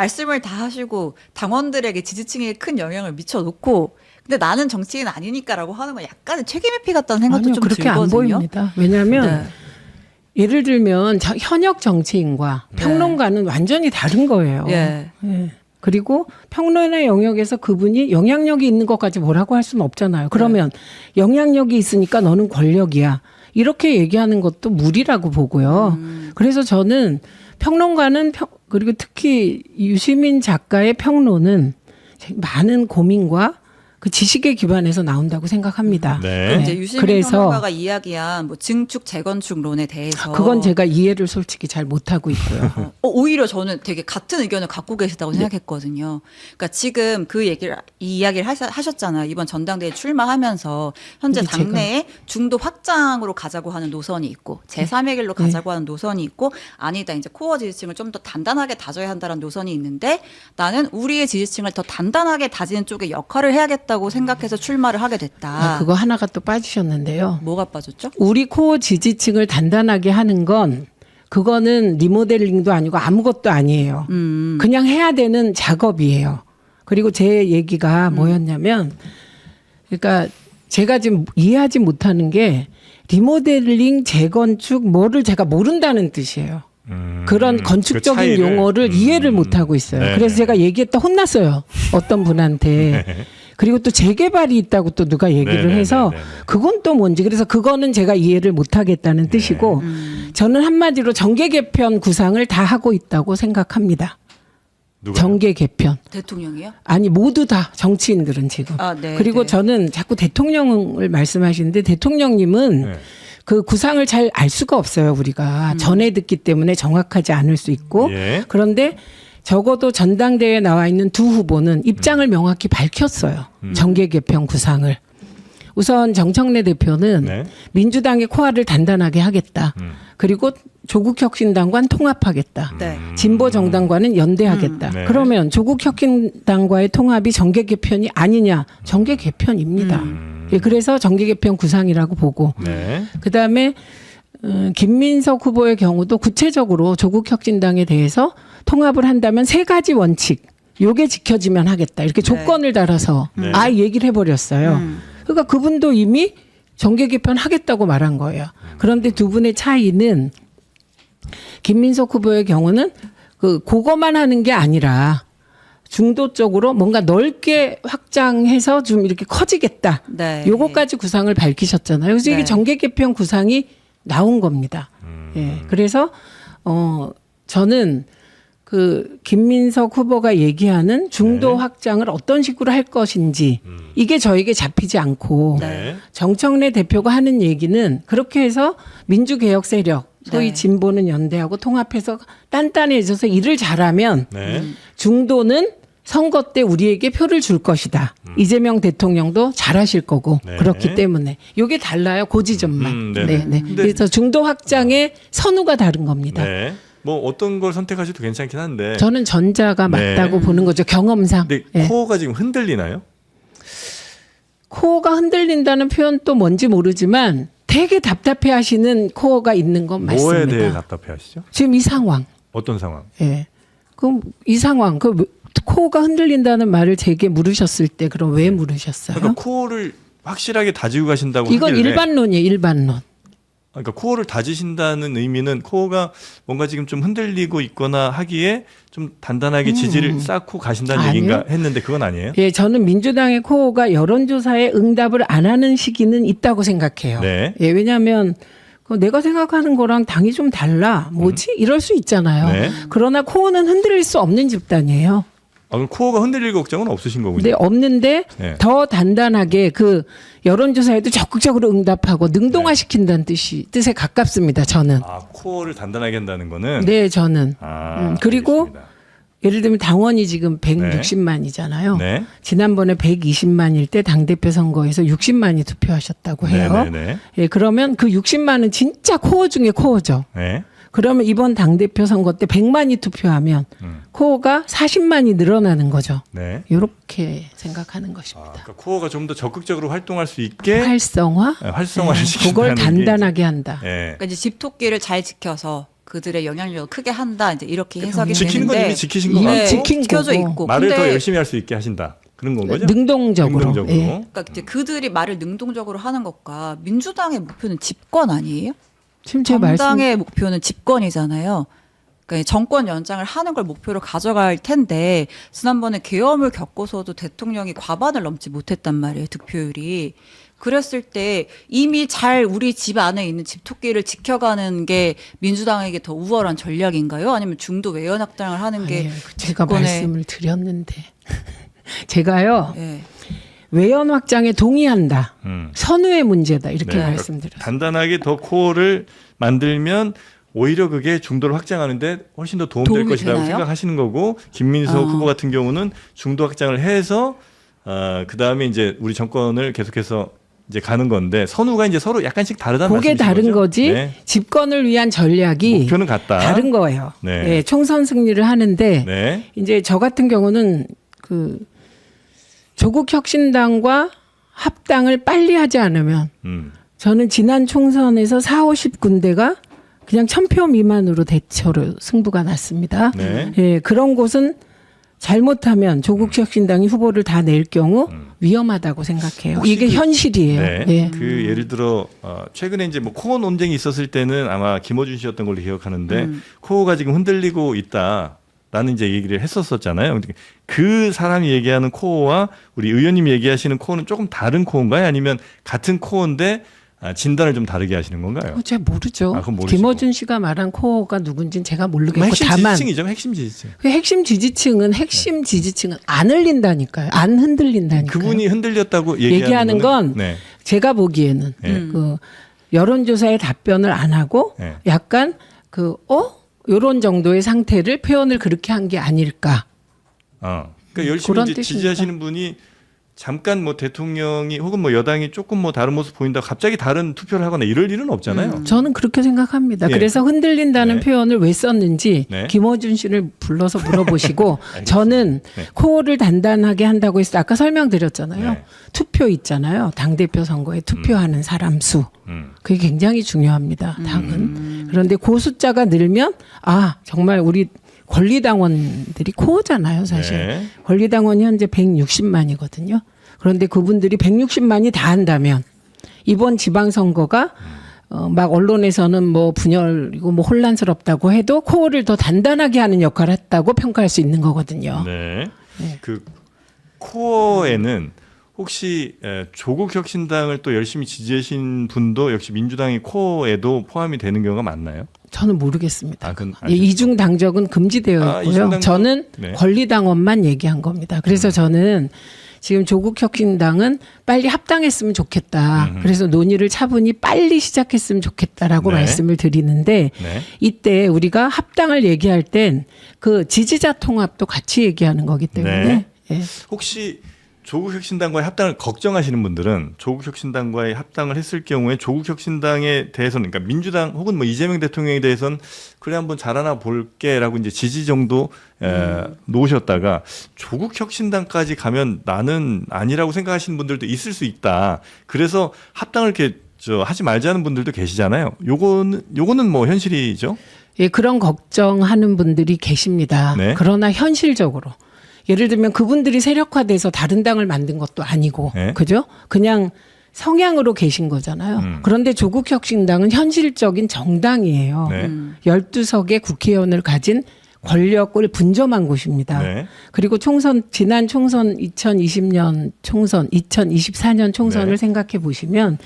C: 말씀을 다 하시고 당원들에게 지지층에 큰 영향을 미쳐놓고 근데 나는 정치인 아니니까라고 하는 건 약간의 책임회피 같다는 생각도
A: 아니요,
C: 좀
A: 그렇게
C: 들거든요.
A: 안 보입니다. 왜냐하면 예를 들면 현역 정치인과 평론가는 완전히 다른 거예요.
C: 예.
A: 예. 그리고 평론의 영역에서 그분이 영향력이 있는 것까지 뭐라고 할 수는 없잖아요. 그러면 영향력이 있으니까 너는 권력이야. 이렇게 얘기하는 것도 무리라고 보고요. 그래서 저는 평론가는 그리고 특히 유시민 작가의 평론은 많은 고민과 그 지식에 기반해서 나온다고 생각합니다.
B: 네.
C: 이제 유시민
A: 그래서
C: 평론가가 이야기한 뭐 증축 재건축론에 대해서
A: 그건 제가 이해를 솔직히 잘 못하고 있고요.
C: 오히려 저는 되게 같은 의견을 갖고 계시다고 생각했거든요. 그러니까 지금 이 이야기를 하셨잖아요. 이번 전당대회 출마하면서 현재
A: 근데 제가-
C: 당내에 중도 확장으로 가자고 하는 노선이 있고 제3의 길로 가자고 하는 노선이 있고 아니다 이제 코어 지지층을 좀 더 단단하게 다져야 한다는 노선이 있는데 나는 우리의 지지층을 더 단단하게 다지는 쪽에 역할을 해야겠다고 생각해서 출마를 하게 됐다.
A: 그거 하나가 또 빠지셨는데요.
C: 뭐가 빠졌죠?
A: 우리 코어 지지층을 단단하게 하는 건 그거는 리모델링도 아니고 아무것도 아니에요. 그냥 해야 되는 작업이에요. 그리고 제 얘기가 뭐였냐면 그러니까 제가 지금 이해하지 못하는 게 리모델링, 재건축 뭐를 제가 모른다는 뜻이에요. 그런
B: 그
A: 건축적인
B: 차이를.
A: 용어를 이해를 못하고 있어요.
B: 네.
A: 그래서 제가 얘기했다 혼났어요. 어떤 분한테. 그리고 또 재개발이 있다고 또 누가 얘기를
B: 네,
A: 해서
B: 네, 네, 네.
A: 그건 또 뭔지 그래서 그거는 제가 이해를 못하겠다는 뜻이고 저는 한마디로 정계 개편 구상을 다 하고 있다고 생각합니다.
B: 누가?
A: 정계 개편.
C: 대통령이요?
A: 아니 모두 다 정치인들은 지금.
C: 아, 네,
A: 그리고
C: 네.
A: 저는 자꾸 대통령을 말씀하시는데 대통령님은
B: 네.
A: 그 구상을 잘 알 수가 없어요. 우리가 전해 듣기 때문에 정확하지 않을 수 있고
B: 예.
A: 그런데 적어도 전당대회에 나와 있는 두 후보는 입장을 명확히 밝혔어요. 정계 개편 구상을. 우선 정청래 대표는
B: 네.
A: 민주당의 코어를 단단하게 하겠다. 그리고 조국혁신당과는 통합하겠다.
C: 네.
A: 진보 정당과는 연대하겠다.
B: 네.
A: 그러면 조국혁신당과의 통합이 정계 개편이 아니냐? 정계 개편입니다. 예, 그래서 정계 개편 구상이라고 보고
B: 네.
A: 그다음에 김민석 후보의 경우도 구체적으로 조국혁신당에 대해서 통합을 한다면 세 가지 원칙 요게 지켜지면 하겠다 이렇게 조건을 달아서
B: 네.
A: 아예 얘기를 해버렸어요. 그러니까 그분도 이미 정계 개편 하겠다고 말한 거예요. 그런데 두 분의 차이는 김민석 후보의 경우는 그거만 하는 게 아니라 중도 쪽으로 뭔가 넓게 확장해서 좀 이렇게 커지겠다.
C: 네.
A: 요거까지 구상을 밝히셨잖아요. 그래서 이게
C: 네.
A: 정계 개편 구상이 나온 겁니다. 예. 그래서 저는 그 김민석 후보가 얘기하는 중도
B: 네.
A: 확장을 어떤 식으로 할 것인지 이게 저에게 잡히지 않고
B: 네.
A: 정청래 대표가 하는 얘기는 그렇게 해서 민주개혁 세력 소위
C: 네.
A: 진보는 연대하고 통합해서 단단해져서 일을 잘하면
B: 네.
A: 중도는 선거 때 우리에게 표를 줄 것이다. 이재명 대통령도 잘하실 거고
B: 네.
A: 그렇기 때문에 이게 달라요. 그 지점만.
B: 네네.
A: 네.
B: 근데-
A: 그래서 중도 확장의 선우가 다른 겁니다.
B: 네. 뭐 어떤 걸 선택하셔도 괜찮긴 한데.
A: 저는 전자가
B: 네.
A: 맞다고 보는 거죠. 경험상.
B: 근데
A: 예.
B: 코어가 지금 흔들리나요?
A: 코어가 흔들린다는 표현 또 뭔지 모르지만 되게 답답해하시는 코어가 있는 건 맞습니다.
B: 뭐에 대해 답답해하시죠?
A: 지금 이 상황.
B: 어떤 상황?
A: 예. 그럼 이 상황. 코어가 흔들린다는 말을 제게 물으셨을 때 그럼 왜 물으셨어요?
B: 그러니까 코어를 확실하게 다지고 가신다고
A: 이건
B: 하길래
A: 일반론이에요. 일반론.
B: 그러니까 코어를 다지신다는 의미는 코어가 뭔가 지금 좀 흔들리고 있거나 하기에 좀 단단하게 지지를 쌓고 가신다는
A: 아니요.
B: 얘기인가 했는데 그건 아니에요?
A: 예, 저는 민주당의 코어가 여론조사에 응답을 안 하는 시기는 있다고 생각해요.
B: 네.
A: 예, 왜냐하면 내가 생각하는 거랑 당이 좀 달라. 뭐지? 이럴 수 있잖아요.
B: 네.
A: 그러나 코어는 흔들릴 수 없는 집단이에요.
B: 그럼 코어가 흔들릴 걱정은 없으신 거군요.
A: 근데 없는데
B: 네.
A: 더 단단하게 그 여론조사에도 적극적으로 응답하고 능동화시킨다는 뜻에 가깝습니다. 저는.
B: 아, 코어를 단단하게 한다는 거는
A: 네, 저는.
B: 아,
A: 그리고
B: 알겠습니다.
A: 예를 들면 당원이 지금 160만이잖아요.
B: 네.
A: 지난번에 120만일 때 당대표 선거에서 60만이 투표하셨다고 해요.
B: 네, 네,
A: 예, 그러면 그 60만은 진짜 코어 중에 코어죠.
B: 네.
A: 그러면 이번 당대표 선거 때 100만이 투표하면 코어가 40만이 늘어나는 거죠.
B: 네.
A: 이렇게 생각하는
B: 아,
A: 것입니다.
B: 그러니까 코어가 좀 더 적극적으로 활동할 수 있게
A: 활성화?
B: 활성화를
A: 네,
B: 시킨다는
A: 그걸
B: 게
A: 단단하게 한다.
B: 예.
C: 그러니까 이제 집토끼를 잘 지켜서 그들의 영향력을 크게 한다. 이제 이렇게 해석이
B: 지키는 건
C: 되는데
B: 이미 지키신 거
A: 이미
B: 같고
A: 지킨
C: 지켜져
A: 거고.
C: 있고.
B: 말을
C: 근데
B: 더 열심히 할 수 있게 하신다. 그런 건 거죠?
A: 능동적으로.
B: 능동적으로.
A: 예.
C: 그러니까 이제 그들이 말을 능동적으로 하는 것과 민주당의 목표는 집권 아니에요?
A: 지금 제 말씀
C: 정당의 목표는 집권이잖아요. 그러니까 정권 연장을 하는 걸 목표로 가져갈 텐데 지난번에 계엄을 겪고서도 대통령이 과반을 넘지 못했단 말이에요. 득표율이. 그랬을 때 이미 잘 우리 집 안에 있는 집토끼를 지켜가는 게 민주당에게 더 우월한 전략인가요? 아니면 중도 외연 확장을 하는 게
A: 아니에요. 제가
C: 집권의-
A: 말씀을 드렸는데 제가요
C: 예.
A: 외연 확장에 동의한다.
B: 음.
A: 선후의 문제다 이렇게
B: 네.
A: 말씀드렸어요.
B: 단단하게 더 코어를 만들면 오히려 그게 중도를 확장하는데 훨씬 더 도움될
C: 도움이
B: 것이라고
C: 되나요?
B: 생각하시는 거고 김민석 후보 같은 경우는 중도 확장을 해서 그 다음에 이제 우리 정권을 계속해서 이제 가는 건데 선후가 이제 서로 약간씩 다르다는
A: 그게
B: 말씀이신
A: 다른
B: 거죠?
A: 거지
B: 네.
A: 집권을 위한 전략이
B: 목표는 같다.
A: 다른 거예요.
B: 네.
A: 예, 총선 승리를 하는데
B: 네.
A: 이제 저 같은 경우는 그 조국 혁신당과 합당을 빨리 하지 않으면 저는 지난 총선에서 4, 50군데가 그냥 1000표 미만으로 대처로 승부가 났습니다.
B: 네.
A: 예, 그런 곳은 잘못하면 조국 혁신당이 후보를 다 낼 경우 위험하다고 생각해요.
B: 혹시
A: 이게 현실이에요.
B: 네.
A: 예.
B: 그 예를 들어 최근에 이제 뭐 코어 논쟁이 있었을 때는 아마 김어준 씨였던 걸로 기억하는데 코어가 지금 흔들리고 있다라는 이제 얘기를 했었었잖아요. 근데 그 사람이 얘기하는 코어와 우리 의원님이 얘기하시는 코어는 조금 다른 코어인가요? 아니면 같은 코어인데 진단을 좀 다르게 하시는 건가요?
A: 잘 모르죠.
B: 그건 모르시고.
A: 김어준 씨가 말한 코어가 누군지는 제가 모르겠고
B: 핵심
A: 다만
B: 지지층이죠. 핵심 지지층.
A: 그 핵심 지지층은 안 흘린다니까요. 안 흔들린다니까요.
B: 그분이 흔들렸다고
A: 얘기하는 건
B: 네.
A: 제가 보기에는
B: 네.
A: 그 여론조사에 답변을 안 하고
B: 네.
A: 약간 요런 정도의 상태를 표현을 그렇게 한 게 아닐까.
B: 그러니까 열심히
A: 그런
B: 이제
A: 뜻입니다.
B: 지지하시는 분이 잠깐 뭐 대통령이 혹은 뭐 여당이 조금 뭐 다른 모습 보인다 갑자기 다른 투표를 하거나 이럴 일은 없잖아요.
A: 저는 그렇게 생각합니다.
B: 예.
A: 그래서 흔들린다는
B: 네.
A: 표현을 왜 썼는지
B: 네.
A: 김어준 씨를 불러서 물어보시고 저는
B: 네.
A: 코어를 단단하게 한다고 해서 아까 설명드렸잖아요.
B: 네.
A: 투표 있잖아요. 당대표 선거에 투표하는 사람 수.
B: 음.
A: 그게 굉장히 중요합니다. 당은. 그런데 그 숫자가 늘면 정말 우리 권리당원들이 코어잖아요. 사실.
B: 네.
A: 권리당원이 현재 160만이거든요. 그런데 그분들이 160만이 다 한다면 이번 지방선거가 막 언론에서는 뭐 분열이고 뭐 혼란스럽다고 해도 코어를 더 단단하게 하는 역할을 했다고 평가할 수 있는 거거든요.
B: 네.
A: 네.
B: 그 코어에는 혹시 조국 혁신당을 또 열심히 지지하신 분도 역시 민주당이 코어에도 포함이 되는 경우가 많나요?
A: 저는 모르겠습니다.
B: 그건
A: 예, 이중 당적은 금지되어 있고요.
B: 이중 당적?
A: 저는
B: 네.
A: 권리당원만 얘기한 겁니다. 그래서 저는 지금 조국 혁신당은 빨리 합당했으면 좋겠다. 그래서 논의를 차분히 빨리 시작했으면 좋겠다라고
B: 네.
A: 말씀을 드리는데
B: 네.
A: 이때 우리가 합당을 얘기할 땐 그 지지자 통합도 같이 얘기하는 거기 때문에
B: 네.
A: 예.
B: 혹시 조국 혁신당과의 합당을 걱정하시는 분들은 조국 혁신당과의 합당을 했을 경우에 조국 혁신당에 대해서는 그러니까 민주당 혹은 뭐 이재명 대통령에 대해서는 그래 한번 잘하나 볼게라고 이제 지지 정도 놓으셨다가 조국 혁신당까지 가면 나는 아니라고 생각하시는 분들도 있을 수 있다. 그래서 합당을 이렇게 하지 말자는 분들도 계시잖아요. 요거는 뭐 현실이죠.
A: 예, 그런 걱정하는 분들이 계십니다.
B: 네.
A: 그러나 현실적으로 예를 들면 그분들이 세력화돼서 다른 당을 만든 것도 아니고,
B: 네.
A: 그죠? 그냥 성향으로 계신 거잖아요. 그런데 조국혁신당은 현실적인 정당이에요.
B: 네.
A: 12석의 국회의원을 가진 권력을 분점한 곳입니다.
B: 네.
A: 그리고 지난 총선 2020년 총선, 2024년 총선을
B: 네.
A: 생각해 보시면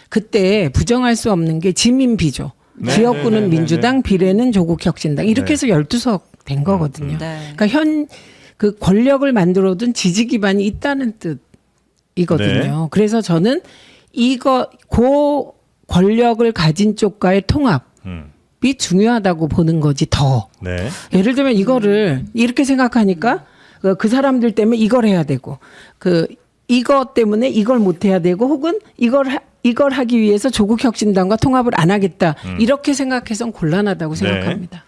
A: 그때 부정할 수 없는 게 지민비죠.
B: 네,
A: 지역구는
B: 네, 네,
A: 민주당, 비례는 조국혁신당. 이렇게 해서 12석 된 거거든요.
C: 네.
A: 그러니까 그 권력을 만들어둔 지지 기반이 있다는 뜻이거든요.
B: 네.
A: 그래서 저는 그 권력을 가진 쪽과의 통합이 중요하다고 보는 거지 더.
B: 네.
A: 예를 들면 이거를 이렇게 생각하니까 그 사람들 때문에 이걸 해야 되고 이것 때문에 이걸 못 해야 되고 혹은 이걸 하기 위해서 조국혁신당과 통합을 안 하겠다. 이렇게 생각해서는 곤란하다고
B: 네.
A: 생각합니다.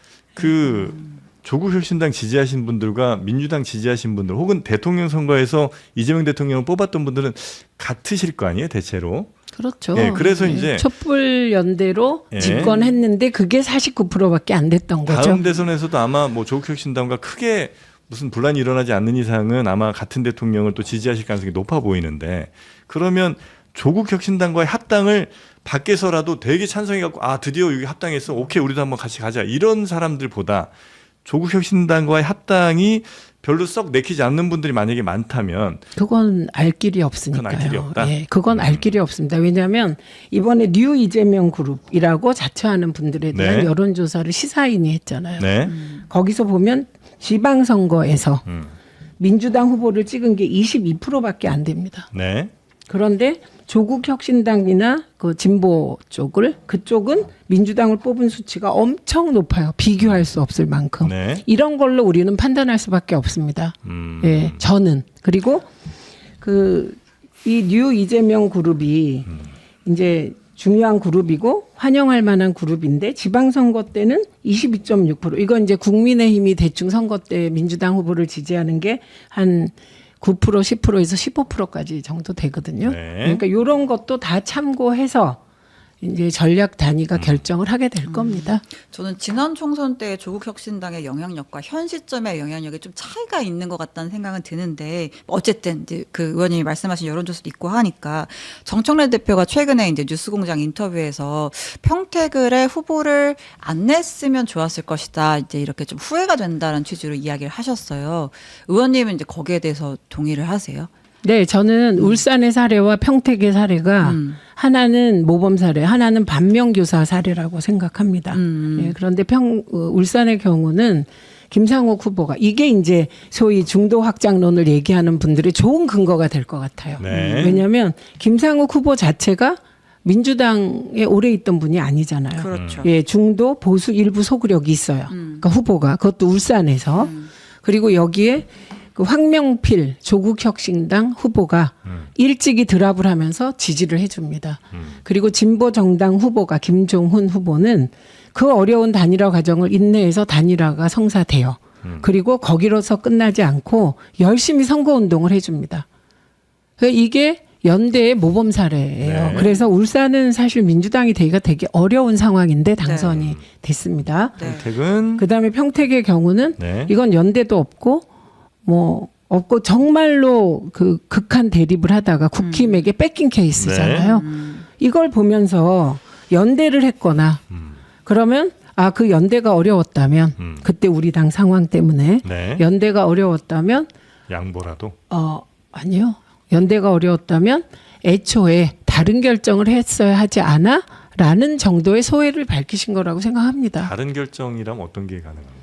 B: 조국 혁신당 지지하신 분들과 민주당 지지하신 분들 혹은 대통령 선거에서 이재명 대통령을 뽑았던 분들은 같으실 거 아니에요, 대체로.
A: 그렇죠.
B: 예, 그래서 이제
A: 촛불 연대로
B: 예.
A: 집권했는데 그게 49%밖에 안 됐던 거죠.
B: 다음 대선에서도 아마 뭐 조국혁신당과 크게 무슨 분란이 일어나지 않는 이상은 아마 같은 대통령을 또 지지하실 가능성이 높아 보이는데 그러면 조국혁신당과의 합당을 밖에서라도 되게 찬성해갖고 아 드디어 여기 합당했어 오케이 우리도 한번 같이 가자 이런 사람들보다 조국혁신당과의 합당이 별로 썩 내키지 않는 분들이 만약에 많다면
A: 그건 알 길이 없으니까요.
B: 그건 알 길이 없다?
A: 예, 그건 알 길이 없습니다. 왜냐하면 이번에 뉴 이재명 그룹이라고 자처하는 분들에 대한
B: 네.
A: 여론조사를 시사인이 했잖아요.
B: 네.
A: 거기서 보면 지방선거에서 민주당 후보를 찍은 게 22%밖에 안 됩니다.
B: 네.
A: 그런데 조국혁신당이나 그 진보 그쪽은 민주당을 뽑은 수치가 엄청 높아요. 비교할 수 없을 만큼.
B: 네.
A: 이런 걸로 우리는 판단할 수밖에 없습니다. 예, 저는 그리고 이 뉴 이재명 그룹이 이제 중요한 그룹이고 환영할 만한 그룹인데 지방선거 때는 22.6%. 이건 이제 국민의힘이 대충 선거 때 민주당 후보를 지지하는 게 한 9% 10%에서 15%까지 정도 되거든요.
B: 네.
A: 그러니까 이런 것도 다 참고해서 이제 전략 단위가 결정을 하게 될 겁니다.
C: 저는 지난 총선 때 조국혁신당의 영향력과 현 시점의 영향력에 좀 차이가 있는 것 같다는 생각은 드는데 어쨌든 이제 그 의원님이 말씀하신 여론조사도 있고 하니까 정청래 대표가 최근에 이제 뉴스공장 인터뷰에서 평택을의 후보를 안 냈으면 좋았을 것이다 이제 이렇게 좀 후회가 된다는 취지로 이야기를 하셨어요. 의원님은 이제 거기에 대해서 동의를 하세요?
A: 네, 저는 울산의 사례와 평택의 사례가 하나는 모범 사례, 하나는 반면교사 사례라고 생각합니다. 예, 그런데 울산의 경우는 김상욱 후보가 이게 이제 소위 중도 확장론을 얘기하는 분들의 좋은 근거가 될 것 같아요.
B: 네.
A: 왜냐하면 김상욱 후보 자체가 민주당에 오래 있던 분이 아니잖아요.
C: 그렇죠.
A: 예, 중도 보수 일부 소구력이 있어요. 그러니까 후보가 그것도 울산에서 그리고 여기에 그 황명필 조국혁신당 후보가 일찍이 드랍을 하면서 지지를 해줍니다. 그리고 진보 정당 후보가 김종훈 후보는 그 어려운 단일화 과정을 인내해서 단일화가 성사돼요. 그리고 거기로서 끝나지 않고 열심히 선거운동을 해줍니다. 그러니까 이게 연대의 모범 사례예요.
B: 네.
A: 그래서 울산은 사실 민주당이 되기가 되게 어려운 상황인데 당선이 됐습니다.
C: 네.
B: 평택은
A: 그다음에 평택의 경우는
B: 네.
A: 이건 연대도 없고 정말로 그 극한 대립을 하다가 국힘에게 뺏긴 케이스잖아요. 이걸 보면서 연대를 했거나 그러면 그 연대가 어려웠다면 그때 우리 당 상황 때문에
B: 네.
A: 연대가 어려웠다면
B: 양보라도
A: 아니요. 연대가 어려웠다면 애초에 다른 결정을 했어야 하지 않아? 라는 정도의 소회를 밝히신 거라고 생각합니다.
B: 다른 결정이라면 어떤 게 가능합니까?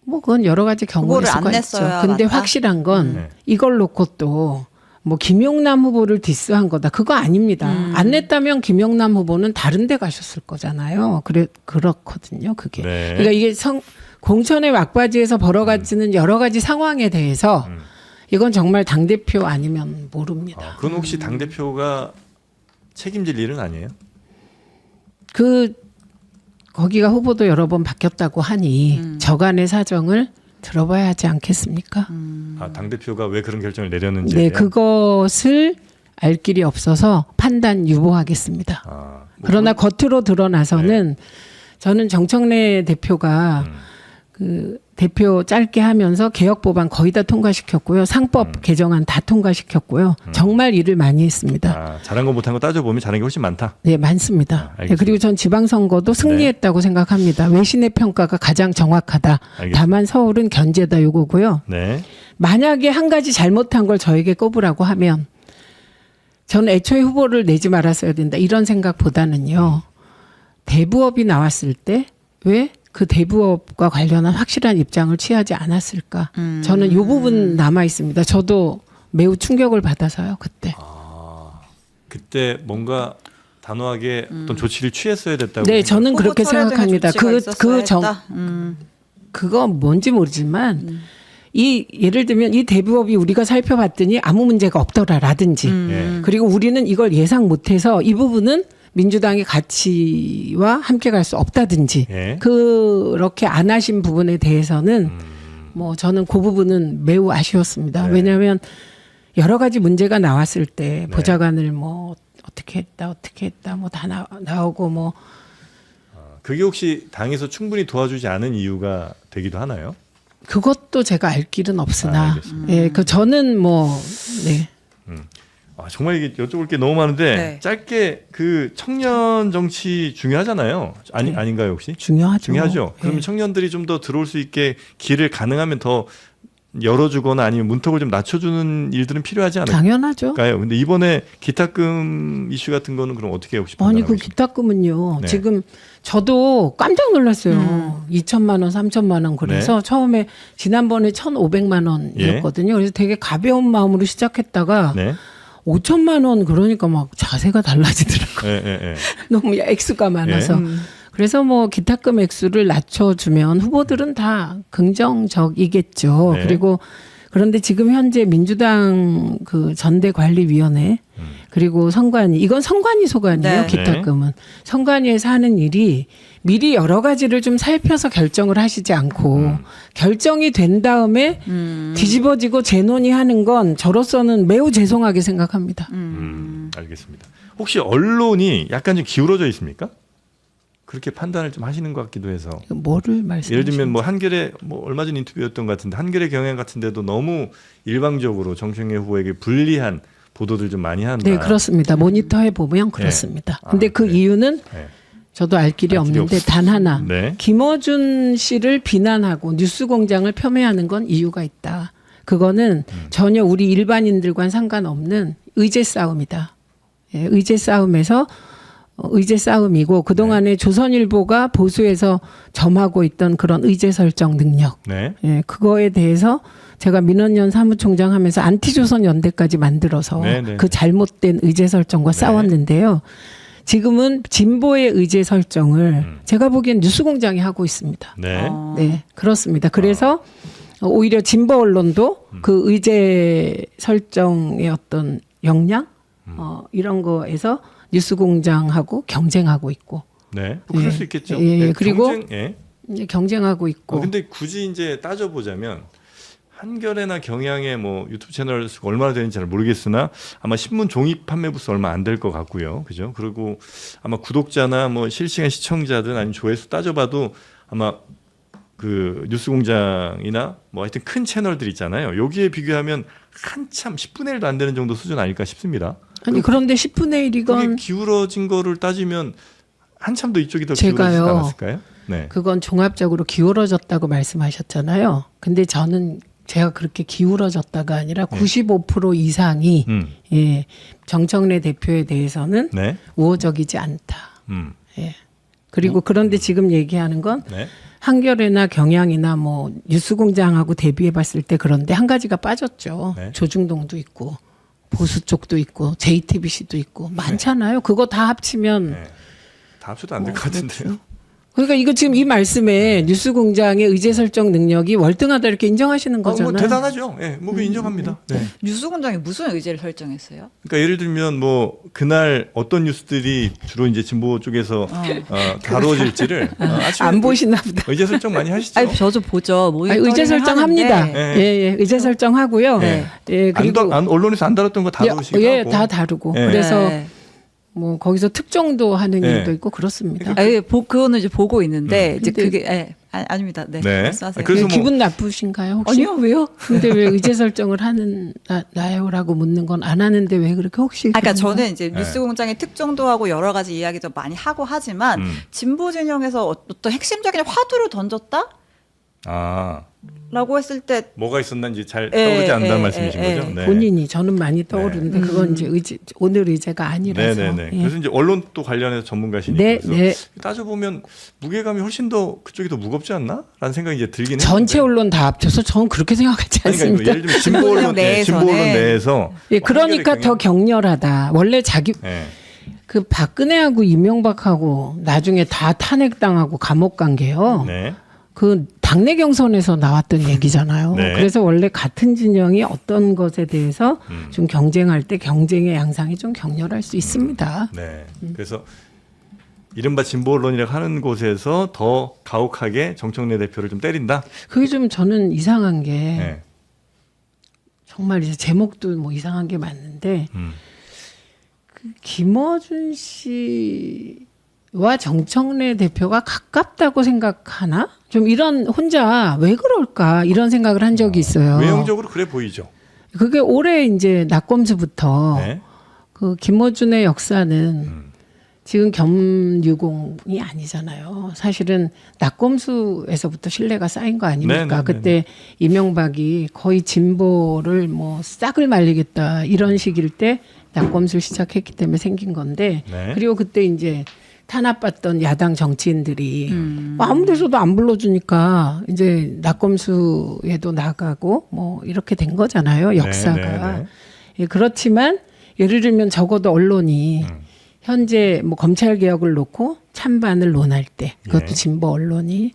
A: 뭐 그건 여러 가지 경우일
C: 후보를 안
A: 수가 있죠.
C: 냈어야
A: 근데
C: 맞다?
A: 확실한 건
B: 네.
A: 이걸 놓고 또 뭐 김용남 후보를 디스한 거다. 그거 아닙니다. 안 냈다면 김용남 후보는 다른 데 가셨을 거잖아요. 그렇거든요. 그게.
B: 네.
A: 그러니까 이게 공천의 막바지에서 벌어가지는 여러 가지 상황에 대해서 이건 정말 당대표 아니면 모릅니다.
B: 그건 혹시 당 대표가 책임질 일은 아니에요?
A: 거기가 후보도 여러 번 바뀌었다고 하니 저간의 사정을 들어봐야 하지 않겠습니까?
B: 당 대표가 왜 그런 결정을 내렸는지.
A: 네, 그것을 알 길이 없어서 판단 유보하겠습니다. 그러나 겉으로 드러나서는 저는 정청래 대표가 그 대표 짧게 하면서 개혁 법안 거의 다 통과시켰고요. 상법 개정안 다 통과시켰고요. 정말 일을 많이 했습니다.
B: 잘한 거 못한 거 따져보면 잘한 게 훨씬 많다.
A: 네, 많습니다.
B: 알겠습니다.
A: 네, 그리고 전 지방선거도 승리했다고 생각합니다. 외신의 평가가 가장 정확하다.
B: 알겠습니다.
A: 다만 서울은 견제다 요거고요.
B: 네.
A: 만약에 한 가지 잘못한 걸 저에게 꼽으라고 하면 저는 애초에 후보를 내지 말았어야 된다. 이런 생각보다는요. 대부업이 나왔을 때 왜 그 대부업과 관련한 확실한 입장을 취하지 않았을까. 저는 이 부분 남아 있습니다. 저도 매우 충격을 받아서요. 그때.
B: 그때 뭔가 단호하게 어떤 조치를 취했어야 됐다고.
A: 네, 저는 그렇게
C: 후보 철회 등의
A: 생각합니다.
C: 조치가 있었어야 했다?
A: 그거 뭔지 모르지만 예를 들면 이 대부업이 우리가 살펴봤더니 아무 문제가 없더라라든지
B: 예.
A: 그리고 우리는 이걸 예상 못해서 이 부분은 민주당의 가치와 함께 갈 수 없다든지
B: 예.
A: 그렇게 안 하신 부분에 대해서는 뭐 저는 그 부분은 매우 아쉬웠습니다.
B: 네.
A: 왜냐하면 여러 가지 문제가 나왔을 때
B: 네.
A: 보좌관을 뭐 어떻게 했다 뭐 다 나오고 뭐
B: 그게 혹시 당에서 충분히 도와주지 않은 이유가 되기도 하나요?
A: 그것도 제가 알 길은 없으나
B: 알겠습니다.
A: 예, 그 저는 뭐 네.
B: 정말 이게 여쭤볼 게 너무 많은데
C: 네.
B: 짧게 그 청년 정치 중요하잖아요. 아닌가요 혹시?
A: 중요하죠.
B: 중요하죠.
A: 예.
B: 그러면 청년들이 좀 더 들어올 수 있게 길을 가능하면 더 열어주거나 아니면 문턱을 좀 낮춰주는 일들은 필요하지
A: 당연하죠.
B: 않을까요? 근데 이번에 기탁금 이슈 같은 거는 그럼 어떻게 혹시
A: 아니 그
B: 판단하고 있습니까?
A: 기탁금은요.
B: 네.
A: 지금 저도 깜짝 놀랐어요. 2천만 원, 3천만 원 그래서
B: 네.
A: 처음에 지난번에 1,500만 원이었거든요. 그래서 되게 가벼운 마음으로 시작했다가
B: 네.
A: 5천만 원 그러니까 막 자세가 달라지더라고요.
B: 예, 예, 예.
A: 너무 액수가 많아서.
B: 네.
A: 그래서 뭐 기탁금 액수를 낮춰주면 후보들은 다 긍정적이겠죠.
B: 네.
A: 그리고 그런데 지금 현재 민주당 그 전대관리위원회 그리고 선관위 이건 선관위 소관이에요.
C: 네.
A: 기탁금은 선관위에서 하는 일이 미리 여러 가지를 좀 살펴서 결정을 하시지 않고 결정이 된 다음에 뒤집어지고 재논의하는 건 저로서는 매우 죄송하게 생각합니다.
B: 알겠습니다. 혹시 언론이 약간 좀 기울어져 있습니까? 그렇게 판단을 좀 하시는 것 같기도 해서.
A: 뭐를 말씀하시는
B: 예를 들면 뭐 한겨레 뭐 얼마 전 인터뷰였던 것 같은데 한겨레 경향 같은데도 너무 일방적으로 정청래 후보에게 불리한 보도들 좀 많이 한다.
A: 네, 그렇습니다. 모니터해 보면 그렇습니다.
B: 아,
A: 근데 그
B: 네.
A: 이유는
B: 네.
A: 저도 알 길이
B: 알 길이
A: 없는데 단 하나.
B: 네.
A: 김어준 씨를 비난하고 뉴스공장을 폄훼하는 건 이유가 있다. 그거는 전혀 우리 일반인들과는 상관없는 의제 싸움이다. 예, 의제 싸움에서 의제 싸움이고 그동안에 조선일보가 보수에서 점하고 있던 그런 의제 설정 능력.
B: 네.
A: 예, 그거에 대해서 제가 민원연 사무총장 하면서 안티조선 연대까지 만들어서
B: 네, 네.
A: 그 잘못된 의제 설정과
B: 네.
A: 싸웠는데요. 지금은 진보의 의제 설정을 제가 보기엔 뉴스공장이 하고 있습니다.
B: 네.
A: 네, 그렇습니다. 그래서 오히려 진보 언론도 그 의제 설정의 어떤 역량 이런 거에서 뉴스공장하고 경쟁하고 있고
B: 네. 뭐 그럴
A: 예.
B: 수 있겠죠.
A: 예, 예.
B: 네,
A: 그리고
B: 경쟁, 예.
A: 이제 경쟁하고 있고
B: 근데 굳이 이제 따져보자면 한겨레나 경향의 뭐 유튜브 채널 수가 얼마나 되는지 잘 모르겠으나 아마 신문 종이 판매 부수 얼마 안 될 것 같고요. 그죠? 그리고 아마 구독자나 뭐 실시간 시청자든 아니면 조회수 따져봐도 아마 그 뉴스공장이나 뭐 하여튼 큰 채널들 있잖아요. 여기에 비교하면 한참 10분의 1도 안 되는 정도 수준 아닐까 싶습니다.
A: 아니 그런데 10분의 1이건
B: 그게 기울어진 거를 따지면 한참 더 이쪽이 더 기울어지지
A: 제가요.
B: 않았을까요? 네.
A: 그건 종합적으로 기울어졌다고 말씀하셨잖아요. 근데 저는 제가 그렇게 기울어졌다가 아니라 95% 이상이 예, 정청래 대표에 대해서는
B: 네.
A: 우호적이지 않다. 예. 그리고
B: 어?
A: 그런데 지금 얘기하는 건
B: 네.
A: 한겨레나 경향이나 뭐 뉴스공장하고 대비해 봤을 때 그런데 한 가지가 빠졌죠.
B: 네.
A: 조중동도 있고 보수 쪽도 있고 JTBC도 있고 많잖아요. 그거 다 합치면
B: 네. 다 합쳐도 안 될 것 같은데요.
A: 그러니까 이거 지금 이 말씀에 뉴스공장의 의제 설정 능력이 월등하다 이렇게 인정하시는 거잖아요.
B: 뭐 대단하죠. 예, 뭐 그거 인정합니다. 네.
C: 뉴스공장이 무슨 의제를 설정했어요?
B: 그러니까 예를 들면 뭐 그날 어떤 뉴스들이 주로 이제 진보 쪽에서 다뤄질지를 아침에
A: 안 보시나 보다.
B: 의제 설정 많이 하시죠.
C: 아니 저도 보죠.
A: 아니, 의제 설정합니다.
C: 하는데.
B: 네.
A: 예, 예, 의제 설정하고요.
B: 네.
A: 예, 그리고
B: 언론에서 안 다뤘던 거 다루시기도
A: 예,
B: 하고.
A: 다 다르고.
B: 네.
A: 그래서
C: 네.
A: 뭐 거기서 특정도 하는
B: 네.
A: 일도 있고 그렇습니다.
C: 아니, 그거는 이제 보고 있는데 이제
A: 근데-
C: 그게 아닙니다. 네.
B: 네.
C: 말씀하세요.
B: 그래서 뭐-
A: 기분 나쁘신가요 혹시?
C: 아니요, 왜요?
A: 근데 왜 의제 설정을 하는 나요라고 묻는 건 안 하는데 왜 그렇게 혹시?
C: 아까 그러니까
A: 그런가?
C: 저는 이제 뉴스공장의 특정도 하고 여러 가지 이야기도 많이 하고 하지만 진보 진영에서 어떤 핵심적인 화두를 던졌다?
B: 아,
C: 라고 했을 때
B: 뭐가 있었는지 잘
C: 예,
B: 떠오르지 않는다는
C: 예,
B: 말씀이신
C: 예,
B: 거죠?
C: 예.
B: 네.
A: 본인이 저는 많이 떠오르는데 그건 이제 오늘 의제가 아니라서.
B: 네네네.
A: 예.
B: 그래서 이제 언론 또 관련해서 전문가시니까
A: 네,
B: 그래서
A: 네.
B: 따져보면 무게감이 훨씬 더 그쪽이 더 무겁지 않나? 라는 생각이 이제 들긴
A: 전체
B: 했는데.
A: 언론 다 합쳐서 저는 그렇게 생각하지
B: 아니, 그러니까
A: 않습니다.
B: 예를 들면 진보 언론, 네, 진보 언론
C: 내에서는.
B: 내에서
A: 예,
B: 뭐
A: 그러니까
B: 한겨레
A: 더 격렬하다. 원래 자기
B: 예.
A: 그 박근혜하고 이명박하고 나중에 다 탄핵당하고 감옥 간 게요.
B: 네.
A: 그 당내 경선에서 나왔던 얘기잖아요.
B: 네.
A: 그래서 원래 같은 진영이 어떤 것에 대해서 좀 경쟁할 때 경쟁의 양상이 좀 격렬할 수 있습니다.
B: 네. 그래서 이른바 진보 언론이라고 하는 곳에서 더 가혹하게 정청래 대표를 좀 때린다.
A: 그게 좀 저는 이상한 게
B: 네.
A: 정말 이제 제목도 뭐 이상한 게 맞는데 그 김어준 씨와 정청래 대표가 가깝다고 생각하나? 좀 이런 혼자 왜 그럴까 이런 생각을 한 적이 있어요.
B: 외형적으로 그래 보이죠.
A: 그게 올해 이제 낙검수부터
B: 네.
A: 그 김어준의 역사는 지금 겸유공이 아니잖아요. 사실은 낙검수에서부터 신뢰가 쌓인 거 아닙니까?
B: 네네네네.
A: 그때 이명박이 거의 진보를 뭐 싹을 말리겠다 이런 식일 때 낙검수를 시작했기 때문에 생긴 건데
B: 네.
A: 그리고 그때 이제 탄압받던 야당 정치인들이 아무 데서도 안 불러주니까 이제 낙검수에도 나가고 뭐 이렇게 된 거잖아요. 역사가.
B: 네.
A: 예, 그렇지만 예를 들면 적어도 언론이 현재 뭐 검찰 개혁을 놓고 찬반을 논할 때 그것도
B: 예.
A: 진보 언론이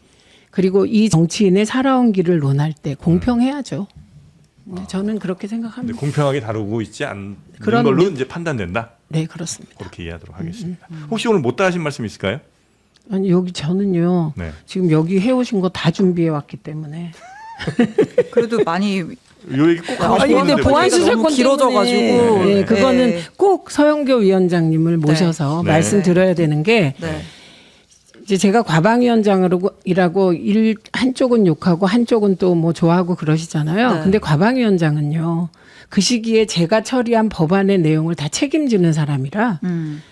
A: 그리고 이 정치인의 살아온 길을 논할 때 공평해야죠. 네, 저는 그렇게
B: 근데
A: 생각합니다.
B: 공평하게 다루고 있지 않는
A: 그런
B: 걸로
A: 느-
B: 이제 판단된다.
A: 네, 그렇습니다.
B: 그렇게 이해하도록 하겠습니다. 혹시 오늘 못다 하신 말씀 있을까요?
A: 아니 여기 저는요.
B: 네.
A: 지금 여기 해오신 거 다 준비해 왔기 때문에.
C: 그래도 많이
B: 요 얘기 꼭 하고
A: 아니 근데
B: 싶었는데
A: 보안
C: 얘기가
A: 수사권
C: 너무 길어져가지고.
A: 때문에,
B: 네.
A: 네, 그거는
C: 네.
A: 꼭 서영교 위원장님을 모셔서
B: 네.
A: 말씀드려야 되는 게
C: 네.
A: 이제 제가 과방위원장이라고 한쪽은 욕하고 한쪽은 또 뭐 좋아하고 그러시잖아요.
C: 네.
A: 근데 과방위원장은요. 그 시기에 제가 처리한 법안의 내용을 다 책임지는 사람이라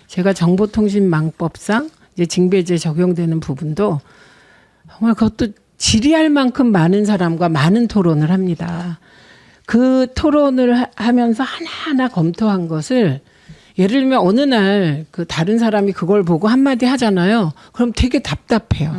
A: 제가 정보통신망법상 이제 징배제 적용되는 부분도 정말 그것도 질의할 만큼 많은 사람과 많은 토론을 합니다. 그 토론을 하면서 하나하나 검토한 것을 예를 들면 어느 날 그 다른 사람이 그걸 보고 한마디 하잖아요. 그럼 되게 답답해요.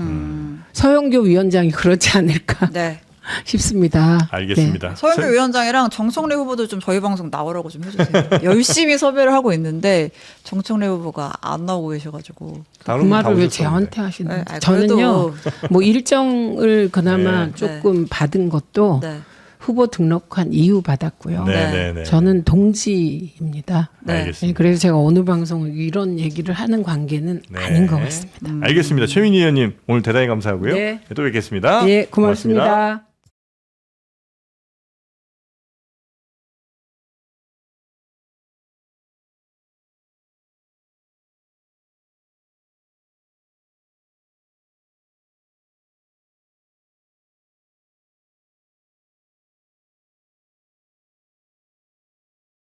A: 서영교 위원장이 그렇지 않을까
C: 네.
A: 싶습니다.
B: 알겠습니다.
C: 서영교 위원장이랑 정청래 후보도 좀 저희 방송 나오라고 좀 해주세요. 열심히 섭외를 하고 있는데 정청래 후보가 안 나오고 계셔가지고.
A: 네. 그 말을 왜 저한테 하시는
C: 네,
A: 거예요?
C: 아니,
A: 저는요. 뭐 일정을 그나마
B: 네.
A: 조금 받은 것도
C: 네.
A: 후보 등록한 이후 받았고요.
B: 네.
A: 저는 동지입니다.
C: 네.
B: 알겠습니다.
A: 네, 그래서 제가 어느 방송 이런 얘기를 하는 관계는
B: 네.
A: 아닌 것 같습니다.
B: 알겠습니다. 최민희 의원님 오늘 대단히 감사하고요.
A: 네.
B: 또 뵙겠습니다.
A: 예, 고맙습니다.